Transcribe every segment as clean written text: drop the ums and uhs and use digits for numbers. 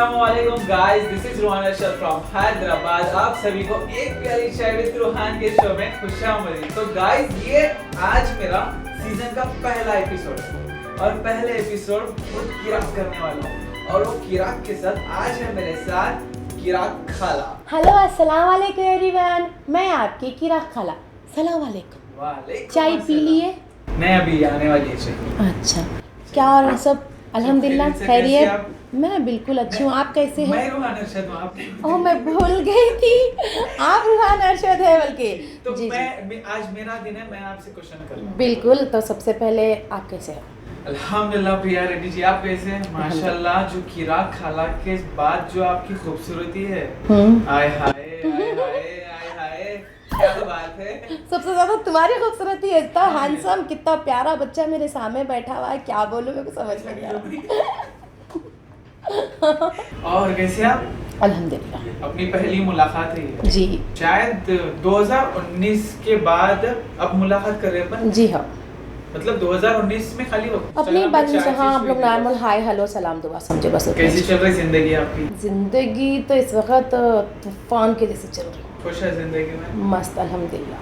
अस्सलामुअलैकुम guys, this is Rohan Arshad from Hyderabad. आप सभी को एक प्यारी चाय विद रोहान के शो में खुशामदीद। तो गाइस, ये आज मेरा सीजन का पहला एपिसोड है और पहले एपिसोड खुद किराक करने वाला हूँ और वो किराक के साथ आज है मेरे साथ किराक खाला। हेलो अस्सलाम वालेकुम एवरीवन, मैं आपकी किराक खाला। सलाम वालेकुम। वालेकुम चाय पी लिए? नहीं, अभी आने वाली है चाय। अच्छा, क्या और सब अल्हम्दुलिल्लाह खैरियत? मैं बिल्कुल अच्छी हूँ। आप कैसे हैं? मैं रोहान अरशद हूँ। आप? ओह, मैं भूल गई थी, आप रोहान अरशद है बल्कि। तो जी मैं आज मेरा दिन है, मैं आपसे क्वेश्चन करूँगा। बिल्कुल। तो सबसे पहले आप कैसे हैं? अल्हम्दुलिल्लाह प्रिया रेड्डी जी, आप कैसे हैं? माशाल्लाह, जो किराक खाला के बाद जो आपकी खूबसूरती है, आय हाय आय हाय आय हाय, क्या बात है। सबसे ज्यादा तुम्हारी खूबसूरती है। इतना हैंडसम, कितना प्यारा बच्चा मेरे सामने बैठा हुआ है, क्या बोलूं, मेरे को समझ नहीं आ रहा। और कैसे आप? अल्हम्दुलिल्लाह। अपनी पहली मुलाकात है ये। जी शायद 2019 के बाद अब मुलाकात कर रहे हैं अपन। जी हाँ, मतलब 2019 में खाली अपनी बात से हाँ, हम लोग नॉर्मल हाय हेलो सलाम दुआ समझे बस। कैसी चल रही जिंदगी आपकी? जिंदगी तो इस वक्त तूफान के जैसे चल रही है। खुश है जिंदगी में? मस्त अल्हम्दुलिल्लाह।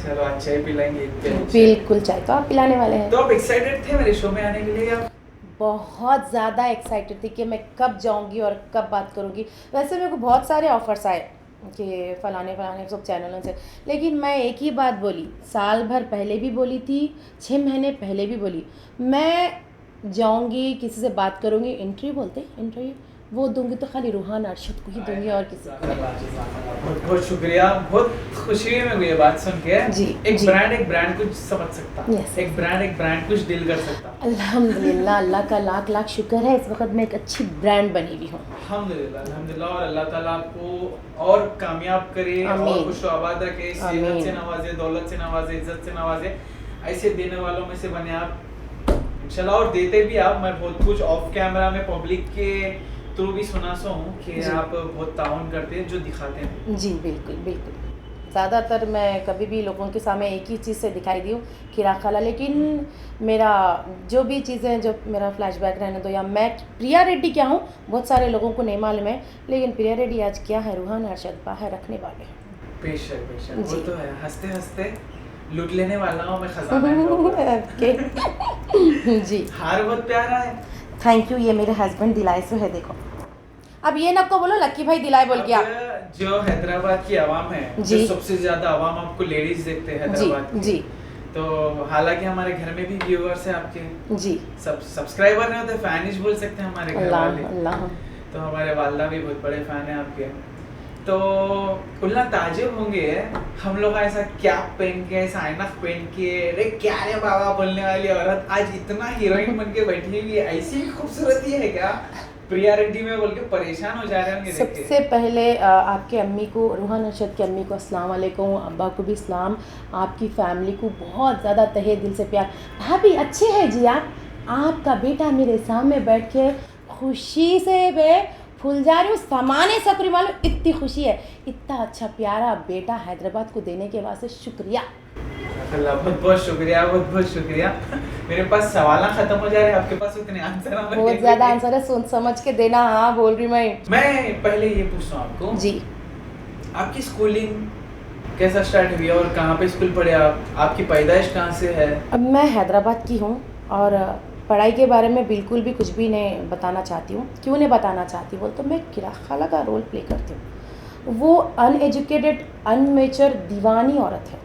चलो आज चाय पिलाएंगे एक पे। बिल्कुल, चाय तो आप पिलाने वाले हैं। तो आप एक्साइटेड थे मेरे शो में आने के लिए या? बहुत ज़्यादा एक्साइटेड थी कि मैं कब जाऊंगी और कब बात करूंगी। वैसे मेरे को बहुत सारे ऑफर्स आए कि फलाने सब चैनलों से, लेकिन मैं एक ही बात बोली, साल भर पहले भी बोली थी, 6 महीने पहले भी बोली, मैं जाऊंगी, किसी से बात करूंगी, इंटरव्यू बोलते हैं, इंटरव्यू वो दूंगी तो खाली रोहान अरशद को ही दूंगी और किसी को नहीं। बहुत बहुत शुक्रिया, बहुत खुशी है मेरे को ये बात सुन के। जी, एक जी। ब्रांड कुछ समझ सकता, Yes. एक ब्रांड कुछ डील कर सकता। अल्हम्दुलिल्लाह, अल्लाह का लाख लाख शुक्र है, इस वक्त मैं एक अच्छी ब्रांड बनी हुई हूँ। अल्हम्दुलिल्लाह, और अल्लाह ताला आपको और कामयाब करे और खुश आबाद रखे, सेहत से नवाजे, दौलत से नवाजे, इज्जत से नवाजे, ऐसे देने वालों में से बने आप इंशाल्लाह। और देते भी आप, मैं बहुत कुछ ऑफ कैमरा में पब्लिक के थ्रू भी सुना सो हूँ कि आप बहुत ताउन करते हैं, जो दिखाते हैं। जी बिल्कुल बिल्कुल। ज़्यादातर मैं कभी भी लोगों के सामने एक ही चीज़ से दिखाई दी हूँ, किराक खाला, लेकिन मेरा जो भी चीज़ें, जो मेरा फ्लैशबैक रहने दो, या मैं प्रिया रेड्डी क्या हूँ बहुत सारे लोगों को नहीं मालूम है, लेकिन प्रिया रेड्डी आज क्या है, रोहान अरशद बाहर रखने वाले हैं। बेशक वो तो है, हंसते हंसते लूट लेने वाला हूँ मैं खजाना। जी, हार बहुत प्यारा है। Thank you. ये मेरे हस्बैंड दिलाए से है, देखो। अब ये नको बोलो लक्की भाई दिलाए बोल के। आप जो हैदराबाद की आवाम है, जी, जो सबसे ज्यादा आवाम आपको लेडीज देखते हैं हैदराबाद की। जी तो हालांकि हमारे घर में भी व्यूअर्स हैं आपके, जी, सब सब्सक्राइबर नहीं होते, फैन ही बोल सकते हैं हमारे घर अल्लाह वाले। अल्लाह। तो हमारे वालदा भी बहुत बड़े फैन हैं आपके। तो उल्ला ताजुब होंगे हम लोग ऐसा कैप पहन के, ऐसा ऐनक पहन के, अरे क्या रे बाबा बोलने वाली औरत आज इतना हीरोइन बन के बैठी हुई है, ऐसी खूबसूरती है क्या प्रिया रेड्डी में बोल के परेशान हो जा रहे होंगे। सबसे पहले आपके अम्मी को, रोहान अरशद की अम्मी को अस्सलाम वालेकुम, अब्बा को भी सलाम, आपकी फैमिली को बहुत ज़्यादा तहे दिल से प्यार। भाभी अच्छे हैं जी आप? आपका बेटा मेरे सामने बैठ के खुशी से फूल जा रही हूँ, सामान्य सकरी मालूम, इतनी खुशी है। इतना अच्छा प्यारा बेटा हैदराबाद को देने के वास्ते शुक्रिया। बहुत बहुत शुक्रिया, बहुत बहुत शुक्रिया। मेरे पास सवाल खत्म हो जा रहे हैं, आपके पास उतने आंसर हैं? बहुत ज़्यादा आंसर है, सोच समझ के देना। हाँ बोल रही मैं पहले ये पूछता हूँ आपको जी, आपकी स्कूलिंग कैसा स्टार्ट हुई और कहाँ पे स्कूल पढ़े आप? आपकी पैदाइश कहाँ से है? अब मैं हैदराबाद की हूँ और पढ़ाई के बारे में बिल्कुल भी कुछ भी नहीं बताना चाहती हूँ। क्यों नहीं बताना चाहती बोल तो मैं किराक खाला का रोल प्ले करती हूँ। वो अनएजुकेटेड, अनमेच्योर, दीवानी औरत है।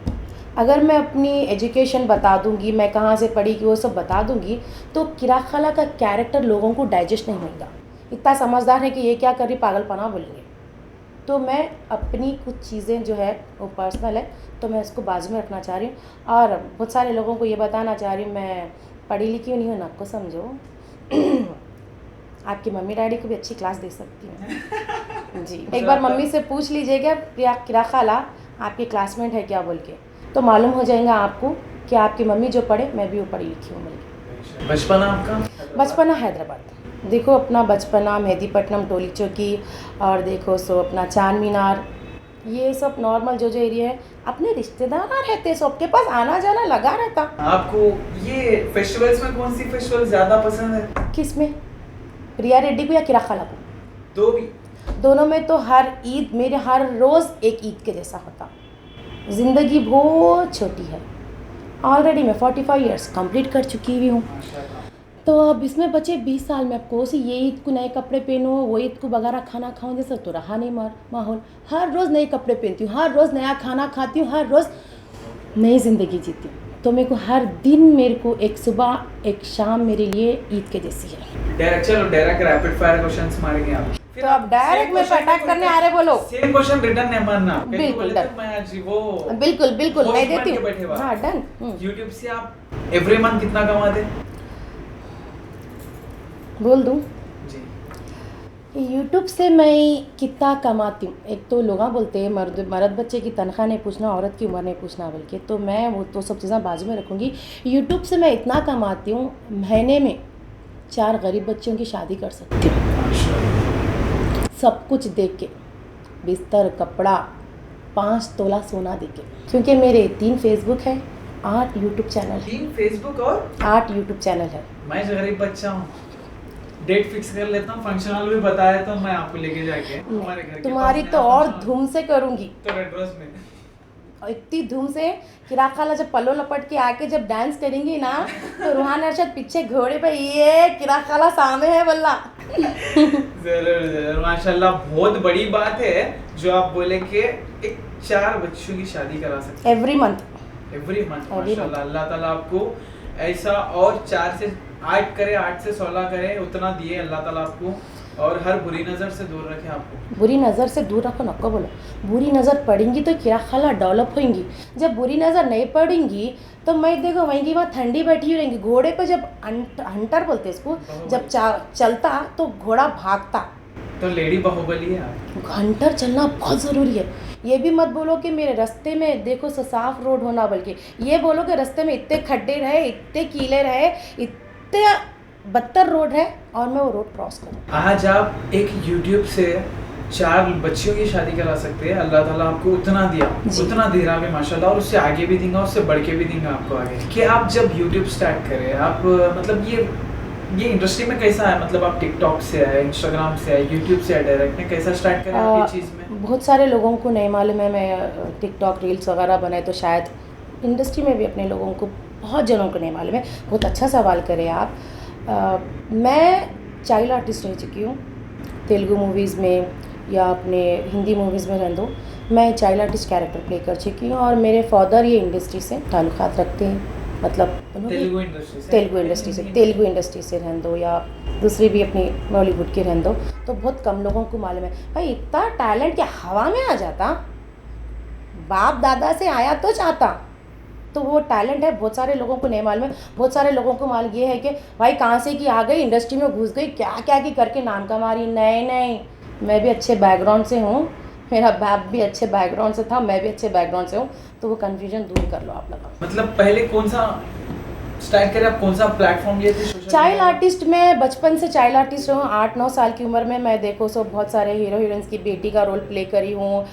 अगर मैं अपनी एजुकेशन बता दूँगी, मैं कहाँ से पढ़ी कि वो सब बता दूँगी, तो किराक खाला का कैरेक्टर लोगों को डाइजेस्ट नहीं होगा। इतना समझदार है कि ये क्या कर रही, पागलपना बोलेंगे। तो मैं अपनी कुछ चीज़ें जो है वो पर्सनल है, तो मैं उसको बाजू में रखना चाह रही हूँ और बहुत सारे लोगों को ये बताना चाह रही हूँ मैं पढ़ी लिखी नहीं हूँ, ना को समझो। आपकी मम्मी डैडी को भी अच्छी क्लास दे सकती हूँ। जी, एक बार मम्मी से पूछ लीजिएगा किराक खाला आपकी क्लासमेट है क्या बोल के, तो मालूम हो जाएगा आपको कि आपकी मम्मी जो पढ़े, मैं भी वो पढ़ी लिखी हूँ बोल के। बचपना आपका? बचपना हैदराबाद। देखो अपना बचपना मेहदीपट्टनम, टोली चौकी, और देखो सो अपना चांद मीनार, ये सब नॉर्मल जो एरिया है, अपने रिश्तेदार रहते, सबके पास आना जाना लगा रहता। आपको ये फेस्टिवल्स में कौन सी फेस्टिवल ज्यादा पसंद है? किस में, प्रिया रेड्डी को या किराक खाला को? दो भी? दोनों में तो हर ईद मेरे हर रोज़ एक ईद के जैसा होता। ज़िंदगी बहुत छोटी है, ऑलरेडी मैं 45 इयर्स कंप्लीट कर चुकी हुई हूँ। माशाल्लाह। तो अब इसमें बचे 20 साल में, अब कौन सी ये ईद को नए कपड़े पहनूँ, वो ईद को बगारा खाना खाऊँ, जैसा तो रहा नहीं माहौल। हर रोज़ नए कपड़े पहनती हूँ, हर रोज़ नया खाना खाती हूँ, हर रोज़ नई ज़िंदगी जीती हूँ। तो मेरे को हर दिन, मेरे को एक सुबह एक शाम मेरे लिए ईद के जैसी है। चलो डायरेक्ट रैपिड फायर क्वेश्चंस मारेंगे आप। तो आप डायरेक्ट मेरे पे अटैक करने आ रहे, बोलो। सेम क्वेश्चन रिटर्न नहीं मारना। बिल्कुल डन। मैं आज वो बिल्कुल मैं देती बैठे हूँ। हुआ। हाँ डन। YouTube से आप एवरी मंथ कितना कमाते? बोल दूँ? जी। यूट्यूब से मैं कितना कमाती हूँ, एक तो लोग बोलते हैं मर्द बच्चे की तनख्वाह नहीं पूछना, औरत की उम्र नहीं पूछना, बल्कि तो मैं वो तो सब चीज़ें बाजू में रखूँगी। यूट्यूब से मैं इतना कमाती हूँ, महीने में 4 गरीब बच्चों की शादी कर सकती हूँ, सब कुछ देख के, बिस्तर कपड़ा 5 तोला सोना दे के। क्योंकि मेरे 3 फेसबुक है, 8 यूट्यूब चैनल है। 3 फेसबुक और 8 यूट्यूब चैनल है। मैं जो गरीब बच्चा हूँ, डेट फिक्स कर लेता हूँ, फंक्शन हॉल भी बताया तो मैं आपको लेके जाके हमारे घर के तुम्हारी पास तो में और function hall। धूम से करूँगी, तो रेड रोज में और इतनी धूम से कि राखाला जब पल्लो लपट के आके जब डांस करेंगी ना, तो रूहान अरशद पीछे घोड़े पे, ये किराखाला सामने है बल्ला। जरूर माशाल्लाह, बहुत बड़ी बात है जो आप बोले कि एक 4 बच्चों की शादी करा सकते एवरी मंथ माशाल्लाह। अल्लाह ताला आपको ऐसा और 4 से 8 करे, 8 से 16 करे, उतना दिए अल्लाह ताला आपको, और हर बुरी नज़र से दूर रखे आपको। बुरी नज़र से दूर रखो, नको बोलो। बुरी नज़र पड़ेंगी तो किराखाला डेवलप होंगी, जब बुरी नज़र नहीं पड़ेंगी तो मैं देखो वहीं वहाँ ठंडी बैठी हुई रहेंगी। घोड़े पे जब हंटर बोलते इसको, जब चलता तो घोड़ा भागता, तो लेडी बाहुबली है आप। हंटर चलना बहुत ज़रूरी है। ये भी मत बोलो कि मेरे रास्ते में देखो साफ रोड होना, बल्कि ये बोलो कि रास्ते में इतने खड्डे रहे, इतने कीले रहे, इतने बदतर रोड है, और मैं वो रोड क्रॉस करूँ। आज आप एक YouTube से 4 बच्चियों की शादी करा सकते हैं। अल्लाह ताला आपको उतना दिया, उतना दे रहा है माशाल्लाह, और उससे आगे भी देंगे, उससे बढ़ के भी देंगे आपको आगे। कि आप जब YouTube स्टार्ट करें, आप मतलब ये इंडस्ट्री में कैसा है? मतलब आप टिकटॉक से आए, इंस्टाग्राम से आए, यूट्यूब से आए, डायरेक्ट में कैसा स्टार्ट करें आप ये चीज़ में? बहुत सारे लोगों को नहीं मालूम है, मैं टिकटॉक रील्स वगैरह बनाए तो शायद इंडस्ट्री में भी अपने लोगों को, बहुत जनों को नहीं मालूम है। बहुत अच्छा सवाल करें आप। मैं चाइल्ड आर्टिस्ट रह चुकी हूँ, तेलुगु मूवीज़ में या अपने हिंदी मूवीज़ में रहने दो, मैं चाइल्ड आर्टिस्ट कैरेक्टर प्ले कर चुकी हूँ। और मेरे फादर ये इंडस्ट्री से ताल्लुकात रखते हैं, मतलब तेलुगु इंडस्ट्री से रहने दो या दूसरी भी अपनी बॉलीवुड की रहने दो, तो बहुत कम लोगों को मालूम है। भाई इतना टैलेंट क्या हवा में आ जाता, बाप दादा से आया तो चाहता, तो वो टैलेंट है, बहुत सारे लोगों को नहीं मालूम है। बहुत सारे लोगों को मालूम ये है कि भाई कहाँ से कि आ गई, इंडस्ट्री में घुस गई, क्या क्या की करके नाम कमा रही। नहीं, मैं भी अच्छे बैकग्राउंड से हूँ, मेरा बाप भी अच्छे बैकग्राउंड से था, मैं भी अच्छे बैकग्राउंड से हूँ, तो वो कन्फ्यूजन दूर कर लो आप लोग। मतलब पहले कौन सा स्टार्ट करें आप, कौन सा प्लेटफॉर्म लिए थे? चाइल्ड आर्टिस्ट में बचपन से चाइल्ड आर्टिस्ट हूँ। 8-9 साल की उम्र में मैं देखो सो बहुत सारे हीरो हीरोइंस की बेटी का रोल प्ले करी हूँ,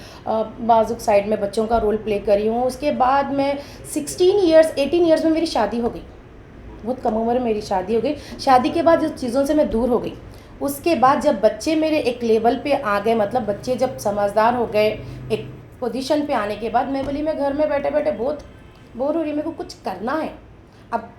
बाजुक साइड में बच्चों का रोल प्ले करी हूँ। उसके बाद मैं 18 ईयर्स में मेरी शादी हो गई, बहुत कम उम्र में मेरी शादी हो गई। शादी के बाद जिस चीज़ों से मैं दूर हो गई, उसके बाद जब बच्चे मेरे एक लेवल पे आ गए, मतलब बच्चे जब समझदार हो गए, एक पोजीशन पे आने के बाद मैं बोली मैं घर में बैठे बैठे बहुत बोर हो रही, मेरे को कुछ करना है। अब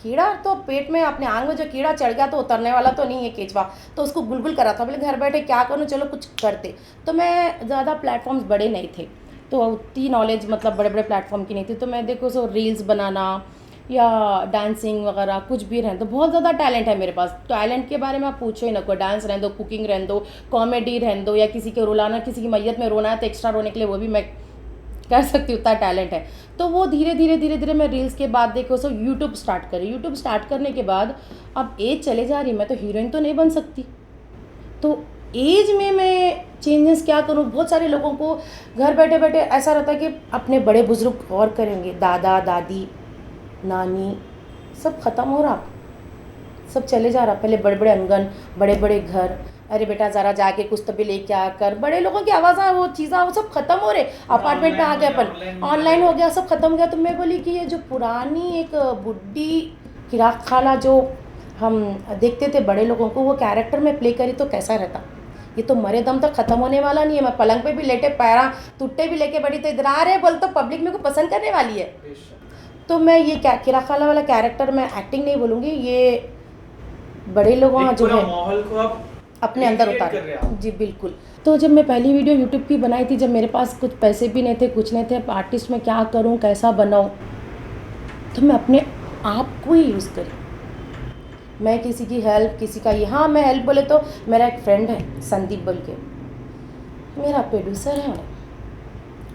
कीड़ा तो पेट में, अपने आंग में जो कीड़ा चढ़ गया तो उतरने वाला तो नहीं है केचवा, तो उसको गुलगुल करा था, बोले घर बैठे क्या करूँ, चलो कुछ करते। तो मैं ज़्यादा प्लेटफॉर्म्स बड़े नहीं थे, तो उतनी नॉलेज मतलब बड़े बड़े प्लेटफॉर्म की नहीं थी, तो मैं देखो सो रील्स बनाना या डांसिंग वगैरह कुछ भी रहने दो, बहुत ज़्यादा टैलेंट है मेरे पास। टैलेंट के बारे में आप पूछो ही ना, कोई डांस रहने दो, कुकिंग रहने दो, कॉमेडी रहने दो, या किसी के रुलाना, किसी की मैयत में रोना है तो एक्स्ट्रा रोने के लिए वो भी मैं कर सकती हूँ, उतना टैलेंट है। तो वो धीरे धीरे मैं रील्स के बाद देखो सो यूट्यूब स्टार्ट करी। यूट्यूब स्टार्ट करने के बाद अब एज चले जा रही, मैं तो हीरोइन तो नहीं बन सकती, तो एज में मैं चेंजेस क्या करूँ। बहुत सारे लोगों को घर बैठे बैठे ऐसा रहता है कि अपने बड़े बुजुर्ग गौर करेंगे, दादा दादी नानी सब ख़त्म हो रहा, सब चले जा रहा। पहले बड़े बड़े अंगन, बड़े बड़े घर, अरे बेटा ज़रा जाके कुछ तो भी लेके आकर, बड़े लोगों की आवाज़, वो चीज़ें वो सब ख़त्म हो रहे। अपार्टमेंट में आ गए अपन, ऑनलाइन हो गया, सब ख़त्म हो गया। तो मैं बोली कि ये जो पुरानी एक बुड्ढी किराक खाला जो हम देखते थे बड़े लोगों को, वो कैरेक्टर में प्ले करी तो कैसा रहता। ये तो मरे दम तक ख़त्म होने वाला नहीं है। मैं पलंग पे भी लेटे पैरा टुट्टे भी लेके बैठी तो इधर आ रहे बोल तो पब्लिक मेरे को पसंद करने वाली है। तो मैं ये क्या किरा खाला वाला कैरेक्टर मैं एक्टिंग नहीं बोलूँगी, ये बड़े लोग वहाँ जो है माहौल को आप अपने अंदर उतारे। जी बिल्कुल। तो जब मैं पहली वीडियो यूट्यूब की बनाई थी, जब मेरे पास कुछ पैसे भी नहीं थे, कुछ नहीं थे, आर्टिस्ट में क्या करूँ कैसा बनाऊँ, तो मैं अपने आप को ही यूज़ करी। मैं किसी की हेल्प किसी का ये, हाँ मैं हेल्प बोले तो मेरा एक फ्रेंड है संदीप बोल के, मेरा प्रोड्यूसर है,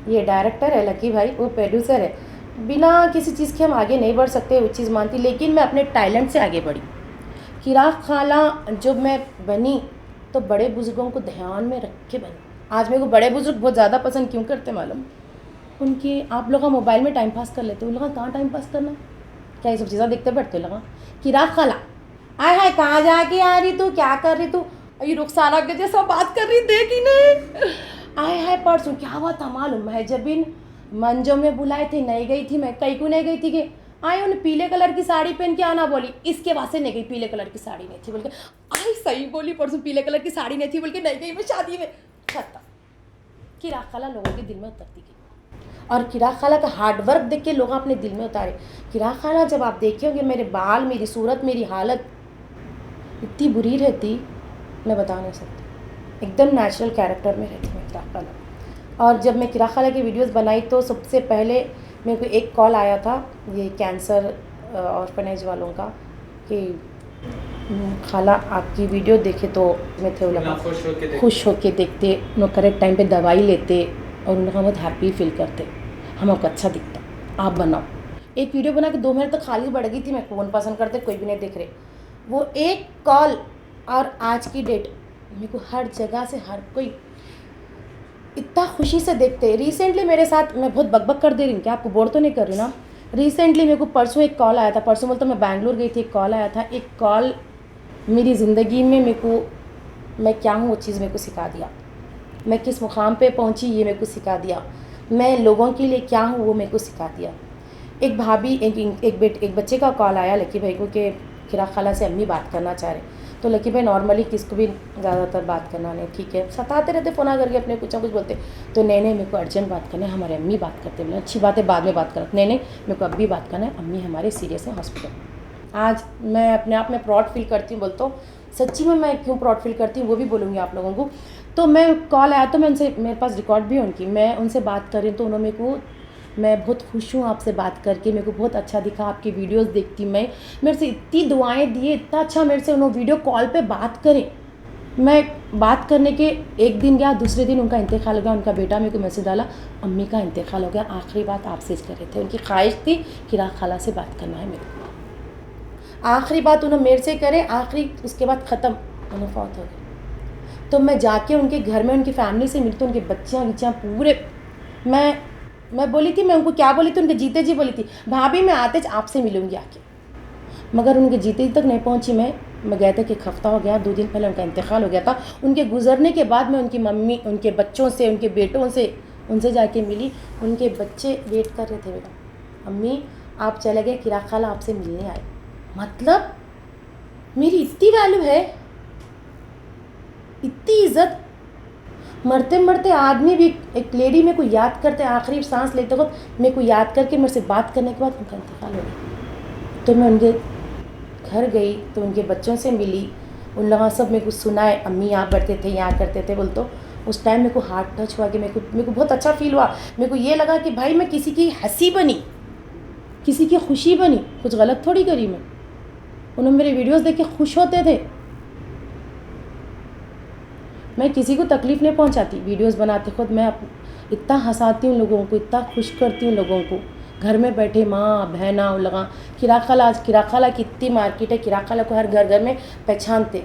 ये डायरेक्टर है लकी भाई, वो प्रोड्यूसर है। बिना किसी चीज़ के हम आगे नहीं बढ़ सकते, वो चीज़ मानती, लेकिन मैं अपने टैलेंट से आगे बढ़ी। किरा खाला जब मैं बनी तो बड़े बुजुर्गों को ध्यान में रख के बनी। आज मेरे को बड़े बुजुर्ग बहुत ज़्यादा पसंद क्यों करते मालूम? उनके आप लोग मोबाइल में टाइम पास कर लेते हो, उन लोग कहाँ टाइम पास करना, क्या ये सब चीज़ें देखते बैठते लगा। किरा खाला आय हाय कहाँ जाके आ रही तू, क्या कर रही तू, ये रुखसाना के जैसा बात कर रही देखी नहीं, आय हाय परसों क्या हुआ था मालूम है, जब इन मंजो में बुलाए थे नहीं गई थी मैं, कहीं को नहीं गई थी कि आए उन्हें पीले कलर की साड़ी पहन के आना बोली, इसके वास्ते नहीं गई, पीले कलर की साड़ी नहीं थी बोल के, आई सही बोली परसों पीले कलर की साड़ी नहीं थी बोल के नहीं गई मैं शादी में। खत्म। किरा खाला लोगों के दिल में उतरती गई, और किरा खाला का हार्डवर्क देख के लोग अपने दिल में उतारे। किरा खाला जब आप देखे होंगे, मेरे बाल, मेरी सूरत, मेरी हालत इतनी बुरी रहती मैं बता नहीं सकती, एकदम नेचुरल कैरेक्टर में रहती मैं किरा खाला। और जब मैं किरा खाला की वीडियोस बनाई तो सबसे पहले मेरे को एक कॉल आया था ये कैंसर ऑर्फनेज वालों का कि खाला आपकी वीडियो देखे तो मैं थे लगा खुश होके देखते, उन्होंने करेक्ट टाइम पे दवाई लेते और उन लोग बहुत हैप्पी फील करते, हमको अच्छा दिखता, आप बनाओ। एक वीडियो बना के 2 महीने तक खाली बढ़ गई थी, मैं कौन पसंद करते कोई भी नहीं देख रहे। वो एक कॉल और आज की डेट मेरे को हर जगह से हर कोई इतना खुशी से देखते। रिसेंटली मेरे साथ, मैं बहुत बकबक कर दे रही हूँ क्या, आपको बोर तो नहीं कर रही ना? रिसेंटली मेरे को परसों एक कॉल आया था, परसों बोलते मैं बैंगलोर गई थी, एक कॉल आया था। एक कॉल मेरी ज़िंदगी में मेरे को मैं क्या हूँ वो चीज़ मेरे को सिखा दिया, मैं किस मुकाम पे पहुँची ये मेरे को सिखा दिया, मैं लोगों के लिए क्या हूँ वो मेरे को सिखा दिया। एक भाभी एक बच्चे का कॉल आया लकी भाई को कि किरा खाला से अम्मी बात करना चाह रहे। तो लकी भाई नॉर्मली किसको भी ज़्यादातर बात करना नहीं, ठीक है, सताते रहते फ़ोन करके अपने कुछ ना कुछ बोलते। तो नहीं मेरे को अर्जेंट बात करना है, हमारे अम्मी बात करते हैं। अच्छी बात है, बाद में बात करते। नहीं मेरे को अभी बात करना है, अम्मी हमारे सीरियस है हॉस्पिटल। आज मैं अपने आप में प्राउड फील करती हूँ, बोलता हूँ सच्ची में मैं क्यों प्राउड फील करती हूँ वो भी बोलूँगी आप लोगों को। तो मैं कॉल आया तो मैं उनसे, मेरे पास रिकॉर्ड भी है उनकी, मैं उनसे बात कर रही हूँ तो उन्होंने मेरे को, मैं बहुत खुश हूँ आपसे बात करके, मेरे को बहुत अच्छा दिखा, आपकी वीडियोस देखती मैं, मेरे से इतनी दुआएं दिए, इतना अच्छा मेरे से उन्होंने वीडियो कॉल पे बात करें। मैं बात करने के एक दिन गया, दूसरे दिन उनका इंतकाल हो गया। उनका बेटा मेरे को मैसेज डाला अम्मी का इंतकाल हो गया, आखिरी बात आपसे कर रहे थे। उनकी ख्वाहिश थी किरा खाला से बात करना है मेरे को, आखिरी बात उन्होंने मेरे से करे, आखिरी, उसके बाद ख़त्म, उन्होंने फौत हो गए। तो मैं जाके उनके घर में उनकी फैमिली से मिलती, उनके बच्चियाँ पूरे, मैं बोली थी, मैं उनको क्या बोली थी, उनके जीते जी बोली थी भाभी मैं आते आपसे मिलूँगी आके, मगर उनके जीते जी तक नहीं पहुँची। मैं गया था कि एक हफ़्ता हो गया, 2 दिन पहले उनका इंतकाल हो गया था। उनके गुजरने के बाद मैं उनकी मम्मी, उनके बच्चों से, उनके बेटों से, उनसे जाके मिली। उनके बच्चे वेट कर रहे थे, बेटा अम्मी आप चले गए, किरा खाला आपसे मिलने आए। मतलब मेरी इतनी वैल्यू है, इतनी इज़्ज़त, मरते मरते आदमी भी, एक लेडी मेरे को याद करते, आखिरी सांस लेते वक्त मेरे को याद करके मेरे से बात करने के बाद उनका इंतकाल हो गया। तो मैं उनके घर गई तो उनके बच्चों से मिली, उन लोगों सब मेरे को सुनाए, अम्मी यहाँ बैठते थे, यहाँ करते थे, बोल तो उस टाइम मेरे को हार्ट टच हुआ कि मेरे को बहुत अच्छा फील हुआ। मेरे को ये लगा कि भाई मैं किसी की हंसी बनी, किसी की खुशी बनी, कुछ गलत थोड़ी करी मैं। उन्होंने मेरे वीडियोज़ देख के खुश होते थे। मैं किसी को तकलीफ़ नहीं पहुंचाती, वीडियोस बनाते खुद मैं इतना हंसाती हूँ लोगों को, इतना खुश करती हूँ लोगों को। घर में बैठे माँ बहना लगा, किरा खाला, आज किरा खाला की इतनी मार्केट है, किरा खाला को हर घर घर में पहचानते।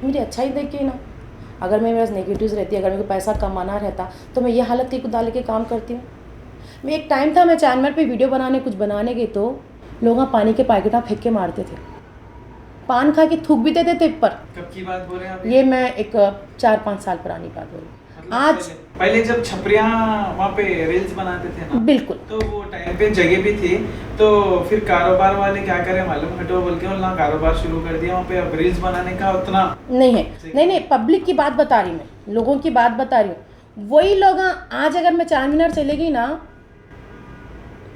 मेरी अच्छा ही देख के ना, अगर मैं मेरे पास नेगेटिव्स रहती, अगर मेरे को पैसा कमाना रहता तो मैं ये हालत की डाल के काम करती हूँ। मैं एक टाइम था, मैं चैनल पे वीडियो बनाने, कुछ बनाने गई तो लोग पानी के पैकेट फेंक के मारते थे, पान खा के थूक भी देते थे पर। कब की बात बोल रहे हैं आप? ये मैं एक 4-5 साल पुरानी बात बोल रही हूँ। आज पहले जब छपरिया वहाँ पे रील्स बनाते थे ना, बिल्कुल, तो वो टाइम पे जगह भी थी, तो फिर कारोबार वाले क्या करें मालूम, हटो बोल के ना कारोबार शुरू कर दिया वहाँ पे। अब रील्स बनाने का उतना नहीं है, नहीं पब्लिक की बात बता रही, मैं लोगों की बात बता रही हूँ। वही लोग आज अगर मैं चार मीनार चलेगी ना,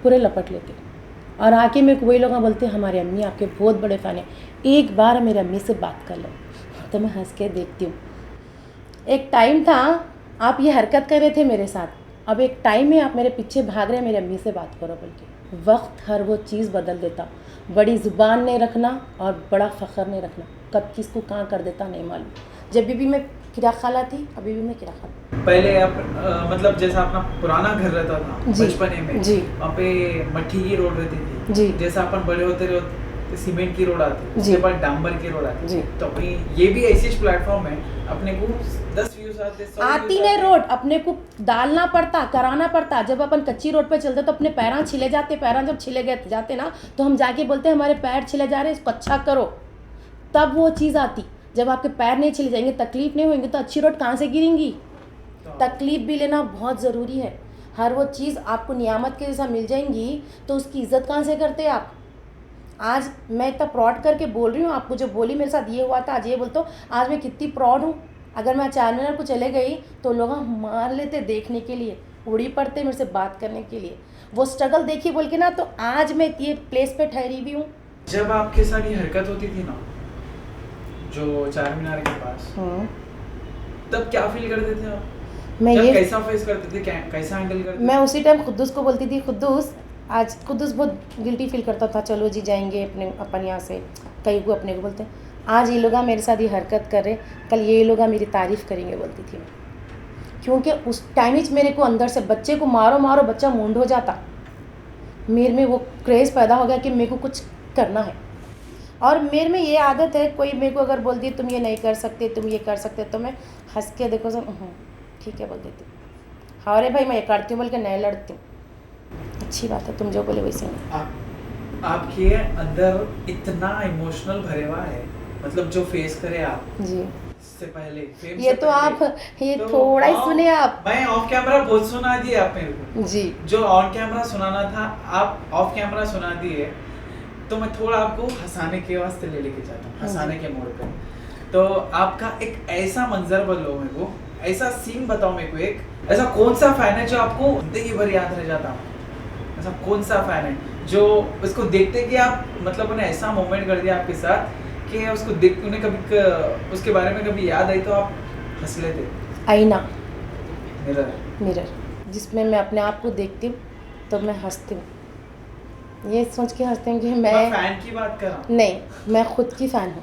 पूरे लपट लेते और आके मेरे को वही लोग बोलते हमारे अम्मी आपके बहुत बड़े फ़ैन हैं, एक बार मेरे अम्मी से बात कर लो। तो मैं हंस के देखती हूँ। एक टाइम था आप ये हरकत कर रहे थे मेरे साथ, अब एक टाइम में आप मेरे पीछे भाग रहे हैं मेरे अम्मी से बात करो बोल के। वक्त हर वो चीज़ बदल देता, बड़ी ज़ुबान नहीं रखना और बड़ा फ़ख्र नहीं रखना, कब किसको कहाँ कर देता नहीं मालूम। जब भी मैं किरा खाला थी, अभी भी मैं किरा खाला। पहले आप मतलब जैसा अपना पुराना घर रहता था बचपने में, जी, वहाँ पे मट्टी की रोड रहती थी जी, जैसा अपन बड़े होते रहे सीमेंट की रोड आती, जी, उसके बाद डांबर की रोड आती जी। तो अपनी ये भी ऐसी प्लेटफॉर्म है, अपने को 10 व्यूज आते, 100 आती नहीं रोड, अपने को डालना पड़ता, कराना पड़ता। जब अपन कच्ची रोड पे चलते तो अपने पैरां छिले जाते, पैरां जब छिले गए जाते ना तो हम जाके बोलते हमारे पैर छिले जा रहे हैं, इसको अच्छा करो, तब वो चीज़ आती। जब आपके पैर नहीं छिले जाएंगे, तकलीफ नहीं होंगी, तो अच्छी रोड कहाँ से गिरेंगी। तकलीफ भी लेना बहुत ज़रूरी है। हर वो चीज़ आपको नियामत के जैसा मिल जाएंगी तो उसकी इज़्ज़त कहाँ से करते आप। आज मैं इतना प्राउड करके बोल रही हूँ, आपको जो बोली मेरे साथ ये हुआ था, आज ये बोलते हो, आज मैं कितनी प्राउड हूँ। अगर मैं चार मीनार को चले गई तो लोग मार लेते देखने के लिए, उड़ी पड़ते मेरे से बात करने के लिए, वो स्ट्रगल देखी बोल के ना, तो आज मैं ये प्लेस पे ठहरी भी हूँ। जब आपके साथ ये हरकत होती थी ना, जो चार मीनार के पास, तब क्या फील करते थे आप? मैं ये कैसा फेस करते थे, कैसा हैंडल करते थे? मैं उसी टाइम खुद्दूस को बोलती थी, खुद्दूस आज खुद्दूस बहुत गिल्टी फील करता था, चलो जी जाएंगे अपन यहाँ से, कई को अपने को बोलते हैं। आज ये लोग मेरे साथ ये हरकत कर रहे, कल ये लोग मेरी तारीफ़ करेंगे बोलती थी मैं, क्योंकि उस टाइम ही मेरे को अंदर से बच्चे को मारो मारो बच्चा मूंड हो जाता, मेरे में वो क्रेज़ पैदा हो गया कि मेरे को कुछ करना है। और मेरे में ये आदत है, कोई मेरे को अगर बोल दी तुम ये नहीं कर सकते, तुम ये कर सकते, तो मैं हंस के देखो सर ठीक है बोल देती हूँ, हाँ अरे भाई मैं ये करती हूँ बोल के नहीं लड़ती हूँ, अच्छी बात है, तुम जो बोले वैसे नहीं। आपके अंदर इतना इमोशनल भरे हुआ है, मतलब जो फेस करे आप जी से पहले, ये तो आप ये तो थोड़ा ही सुने आप। मैं ऑफ कैमरा बहुत सुना दिए आप मेरे को जी, जो ऑन कैमरा सुनाना था आप ऑफ कैमरा सुना दिए, तो मैं थोड़ा आपको हंसाने के वास्ते लेके जाता हूँ, हंसाने के मोड़ पे। तो आपका एक ऐसा मंजर बोलो मेरे को, ऐसा सीन बताओ मेरे को, एक ऐसा कौन सा फैन है जो आपको जिंदगी भर याद रह जाता, ऐसा कौन सा फैन है जो उसको देखते कि आप मतलब उन्हें ऐसा मोमेंट कर दिया आपके साथ कि उसको देख उन्हें कभी उसके बारे में कभी याद आई तो आप हंस लेते? आईना, मिरर जिसमें मैं अपने आप को देखती हूँ तो मैं हंसती हूँ, ये सोच के हंसती हूँ कि मैं फैन की बात कर रहा हूँ। नहीं, मैं खुद की फ़ैन हूँ।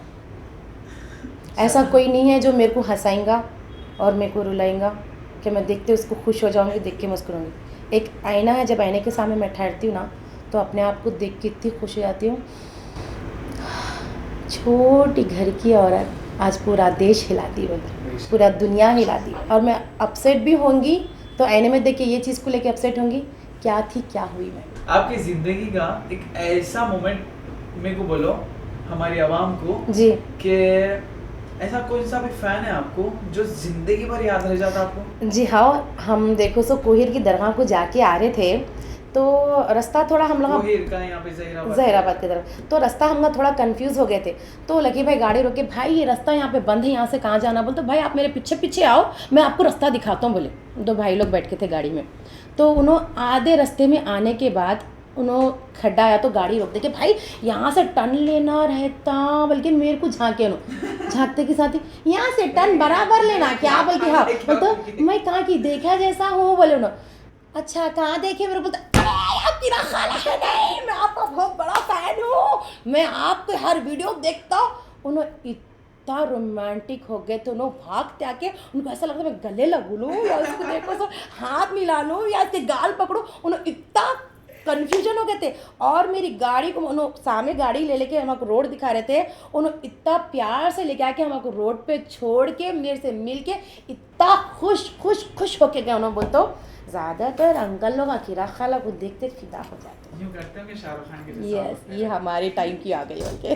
ऐसा कोई नहीं है जो मेरे को हंसाएगा और मेरे को रुलाएगा कि मैं देखते उसको खुश हो जाऊँगी, देख के मुस्कुराऊँगी। एक आईना है, जब आईने के सामने मैं ठहरती हूँ ना तो अपने आप को देख के इतनी खुश हो जाती हूँ। छोटी घर की औरत आज पूरा देश हिलाती है, पूरा दुनिया हिलाती है, और मैं अपसेट भी होंगी तो आईने में देख के ये चीज़ को लेके अपसेट होंगी, क्या थी क्या हुई मैं। आपकी ज़िंदगी का एक ऐसा मोमेंट मेरे को बोलो हमारी आवाम को जी कि ऐसा कौन सा भी फैन है आपको जो जिंदगी भर याद रह जाता आपको? जी हाँ, हम देखो सो कोहिर की दरगाह को जाके आ रहे थे तो रास्ता थोड़ा हम लोग कोहिर का यहाँ पे जहीराबाद की तरफ, तो रास्ता हम लोग थोड़ा कंफ्यूज हो गए थे। तो लकी भाई गाड़ी रोके, भाई ये रास्ता यहाँ पे बंद है, यहाँ से कहाँ जाना? बोलते भाई आप मेरे पीछे पीछे आओ, मैं आपको रास्ता दिखाता हूँ बोले। दो भाई लोग बैठ के थे गाड़ी में, तो उन्होंने आधे रास्ते में आने के बाद उन्होंने खड्डा आया तो गाड़ी रोक दे के भाई यहाँ से टर्न लेना रहता, बल्कि मेरे को झाँके झाँकते के साथ ही यहाँ से टर्न बराबर लेना क्या, बल्कि हाँ बोलते मैं कहाँ की देखा जैसा हूँ बोले उन्होंने। अच्छा कहाँ देखे? मेरे बोलते आपकी ना खाला है, नहीं मैं आपका बहुत बड़ा फैन हूँ, मैं आपके हर वीडियो देखता हूँ। उन्होंने इतना रोमांटिक हो गए तो उन्होंने भागते आके, उनको ऐसा लगता मैं गले लगू लूँ या उसको देखो तो हाथ मिला लूँ या उसके गाल पकड़ूँ। उन्होंने इतना कन्फ्यूजन हो गए थे, और मेरी गाड़ी को उन्होंने सामने गाड़ी ले लेके हमको रोड दिखा रहे थे, उन्होंने इतना प्यार से लेके आके हमको रोड पे छोड़ के मेरे से मिल के इतना खुश होके गए। उन्होंने बोलते ज़्यादातर अंकल लोग अकीरा खाला को देखते फिदा हो जाते हैं, यूँ करते हैं कि शाहरुख खान के जैसा। यस, ये हमारे टाइम की आ गई बोल के।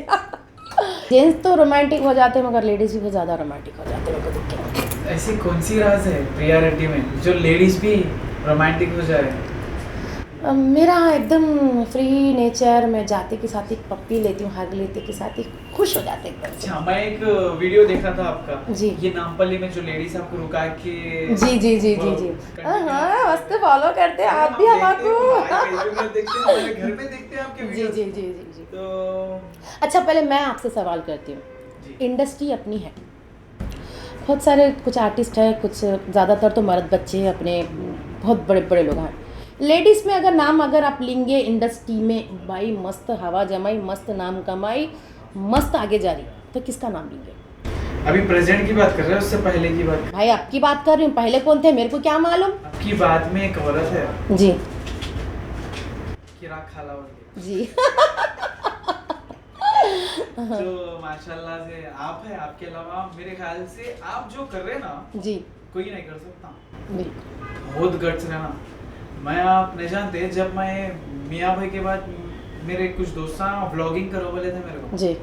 जेंट्स तो रोमांटिक हो जाते हैं मगर लेडीज़ भी बहुत ज़्यादा रोमांटिक हो जाते हैं उनको देख के। ऐसी कौन सी राज है प्रिया रेड्डी में जो लेडीज भी रोमांटिक हो जाए? मेरा एकदम फ्री नेचर, मैं जाते के साथ एक पप्पी लेती हूँ, हग लेते के साथ ही खुश हो जाते एकदम से। अच्छा, मैं एक वीडियो देखा था आपका जी। ये नामपल्ली में जो लेडीज आपको रुका के जी जी जी जी जी हाँ, मस्त फॉलो करते हैं आप भी हमको। देखते हैं, हमारे घर में देखते हैं आपके जी वीडियोस। जी जी जी जी। तो अच्छा, पहले मैं आपसे सवाल करती हूँ, जी। इंडस्ट्री अपनी है, बहुत सारे कुछ आर्टिस्ट हैं, कुछ ज़्यादातर तो मर्द बच्चे हैं अपने, बहुत बड़े बड़े लोग हैं। लेडीज़ में अगर नाम अगर आप लेंगे इंडस्ट्री में, भाई मस्त हवा जमाई, मस्त नाम कमाई, मस्त आगे जा रही, तो किसका नाम लेंगे? अभी प्रेजेंट की बात कर रहे हैं, उससे पहले की बात? भाई आपकी बात कर रही हूँ, पहले कौन थे मेरे को क्या मालूम। आपकी बात में एक औरत है जी किरा खाला वाली, जी जो माशाल्लाह से आप है, आपके अलावा मेरे ख्याल से आप जो कर रहे हैं ना जी कोई नहीं कर सकता। बिल्कुल। बहुत गट्स रहना। मैं आप नहीं जानते, जब मैं मियाँ भाई के बाद मेरे कुछ दोस्त व्लॉगिंग करो बोले थे मेरे को, जी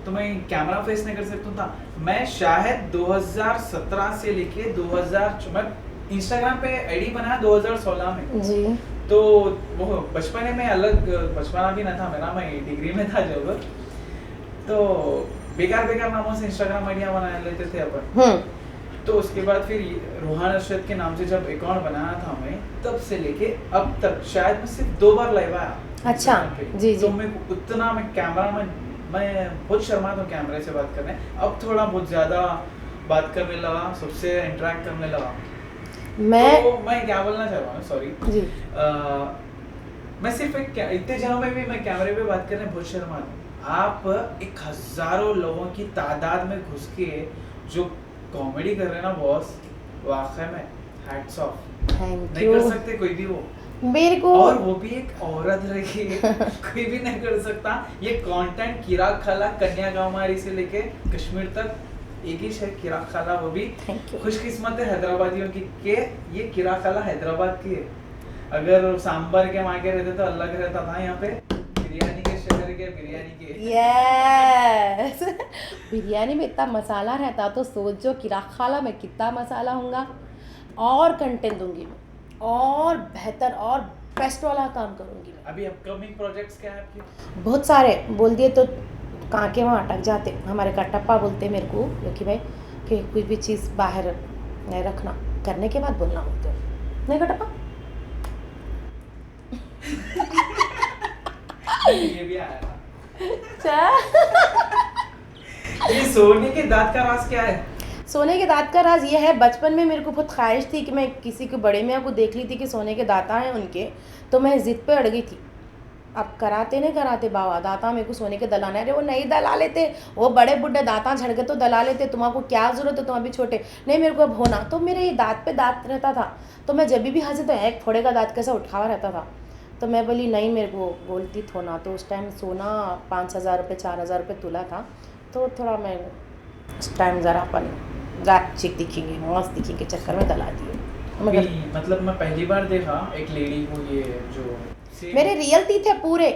तो मैं कैमरा फेस नहीं कर सकता था। मैं शायद 2017 से लेके 2000 मैं इंस्टाग्राम पे आईडी बनाया 2016 में। जी तो वो बचपने में अलग बचपना भी ना था मेरा, मैं डिग्री में था जब, तो बेकार बेकार नामों से इंस्टाग्राम आईडियां बना लेते थे अपन। तो उसके बाद फिर रूहान अरशद के नाम से जब अकाउंट बनाया था मैं, तब से लेके अब तक शायद मैं सिर्फ 2 बार लाइव आया। अच्छा जी जी। तो मैं उतना मैं कैमरा में मैं बहुत शर्माता हूँ कैमरे से बात करने। अब थोड़ा बहुत ज़्यादा बात करने लगा, सबसे इंटरेक्ट करने लगा। तो मैं क्या बोलना चाह रहा हूँ, सॉरी जी, मैं सिर्फ इतने जनों में भी मैं कैमरे पे बात करने बहुत शर्माता हूँ। आप एक हजारों लोगों की तादाद में घुस के जो कॉमेडी कर रहे हैं ना बॉस, वाकई में हैट्स ऑफ। थैंक नहीं यू। कर सकते कोई भी वो, मेरे को, और वो भी एक औरत रही कोई भी नहीं कर सकता ये कंटेंट। किराक खाला कन्याकुमारी से लेके कश्मीर तक एक ही शहर किराक खाला, वो भी खुशकिस्मत है हैदराबादियों की के ये किराक खाला हैदराबाद की है। अगर सांबर के माँ के रहते तो अलग रहता था, यहाँ पे बिरयानी के शहर के बिरयानी के। यस बिरयानी में इतना मसाला रहता तो सोचो किराक खाला में कितना मसाला होगा। और कंटेंट दूंगी मैं, और बेहतर और बेस्ट वाला काम करूंगी मैं। अभी अपकमिंग प्रोजेक्ट्स क्या है आपके? बहुत सारे बोल दिए तो कहाँ के वहाँ अटक जाते। हमारे कटप्पा बोलते हैं मेरे को लकी भाई कि कोई भी चीज़ बाहर नहीं रखना, करने के बाद बोलना बोलते हो, नहीं कटप्पा? ये भी आया था। ये सोने के दांत का राज क्या है? सोने के दांत का राज ये है, बचपन में मेरे को बहुत ख्वाहिश थी कि मैं किसी को बड़े मियाँ को देख ली थी कि सोने के दांता हैं उनके, तो मैं ज़िद पे अड़ गई थी। अब कराते नहीं कराते बाबा दाता मेरे को सोने के दलाना, अरे वो नहीं दला लेते, वो बड़े बुढ़े दाता झड़ के तो दला लेते, तुम्हारा क्या ज़रूरत है, तुम अभी छोटे नहीं, मेरे को अब होना। तो मेरे ये दांत पे दांत रहता था, तो मैं जब भी हंसी तो एक थोड़े का दांत कैसा उठावा रहता था। तो मैं बोली नहीं, मेरे को बोलती थोना। तो उस टाइम सोना 5,000 रुपये 4,000 रुपये तुला था, तो थोड़ा मैं उस टाइम ज़रा अपन गाट चिक दिखेंगे मस्त दिखेंगे चक्कर में दला दिए। मगर मतलब मैं पहली बार देखा एक लेडी को ये जो मेरे रियल टीथ है पूरे,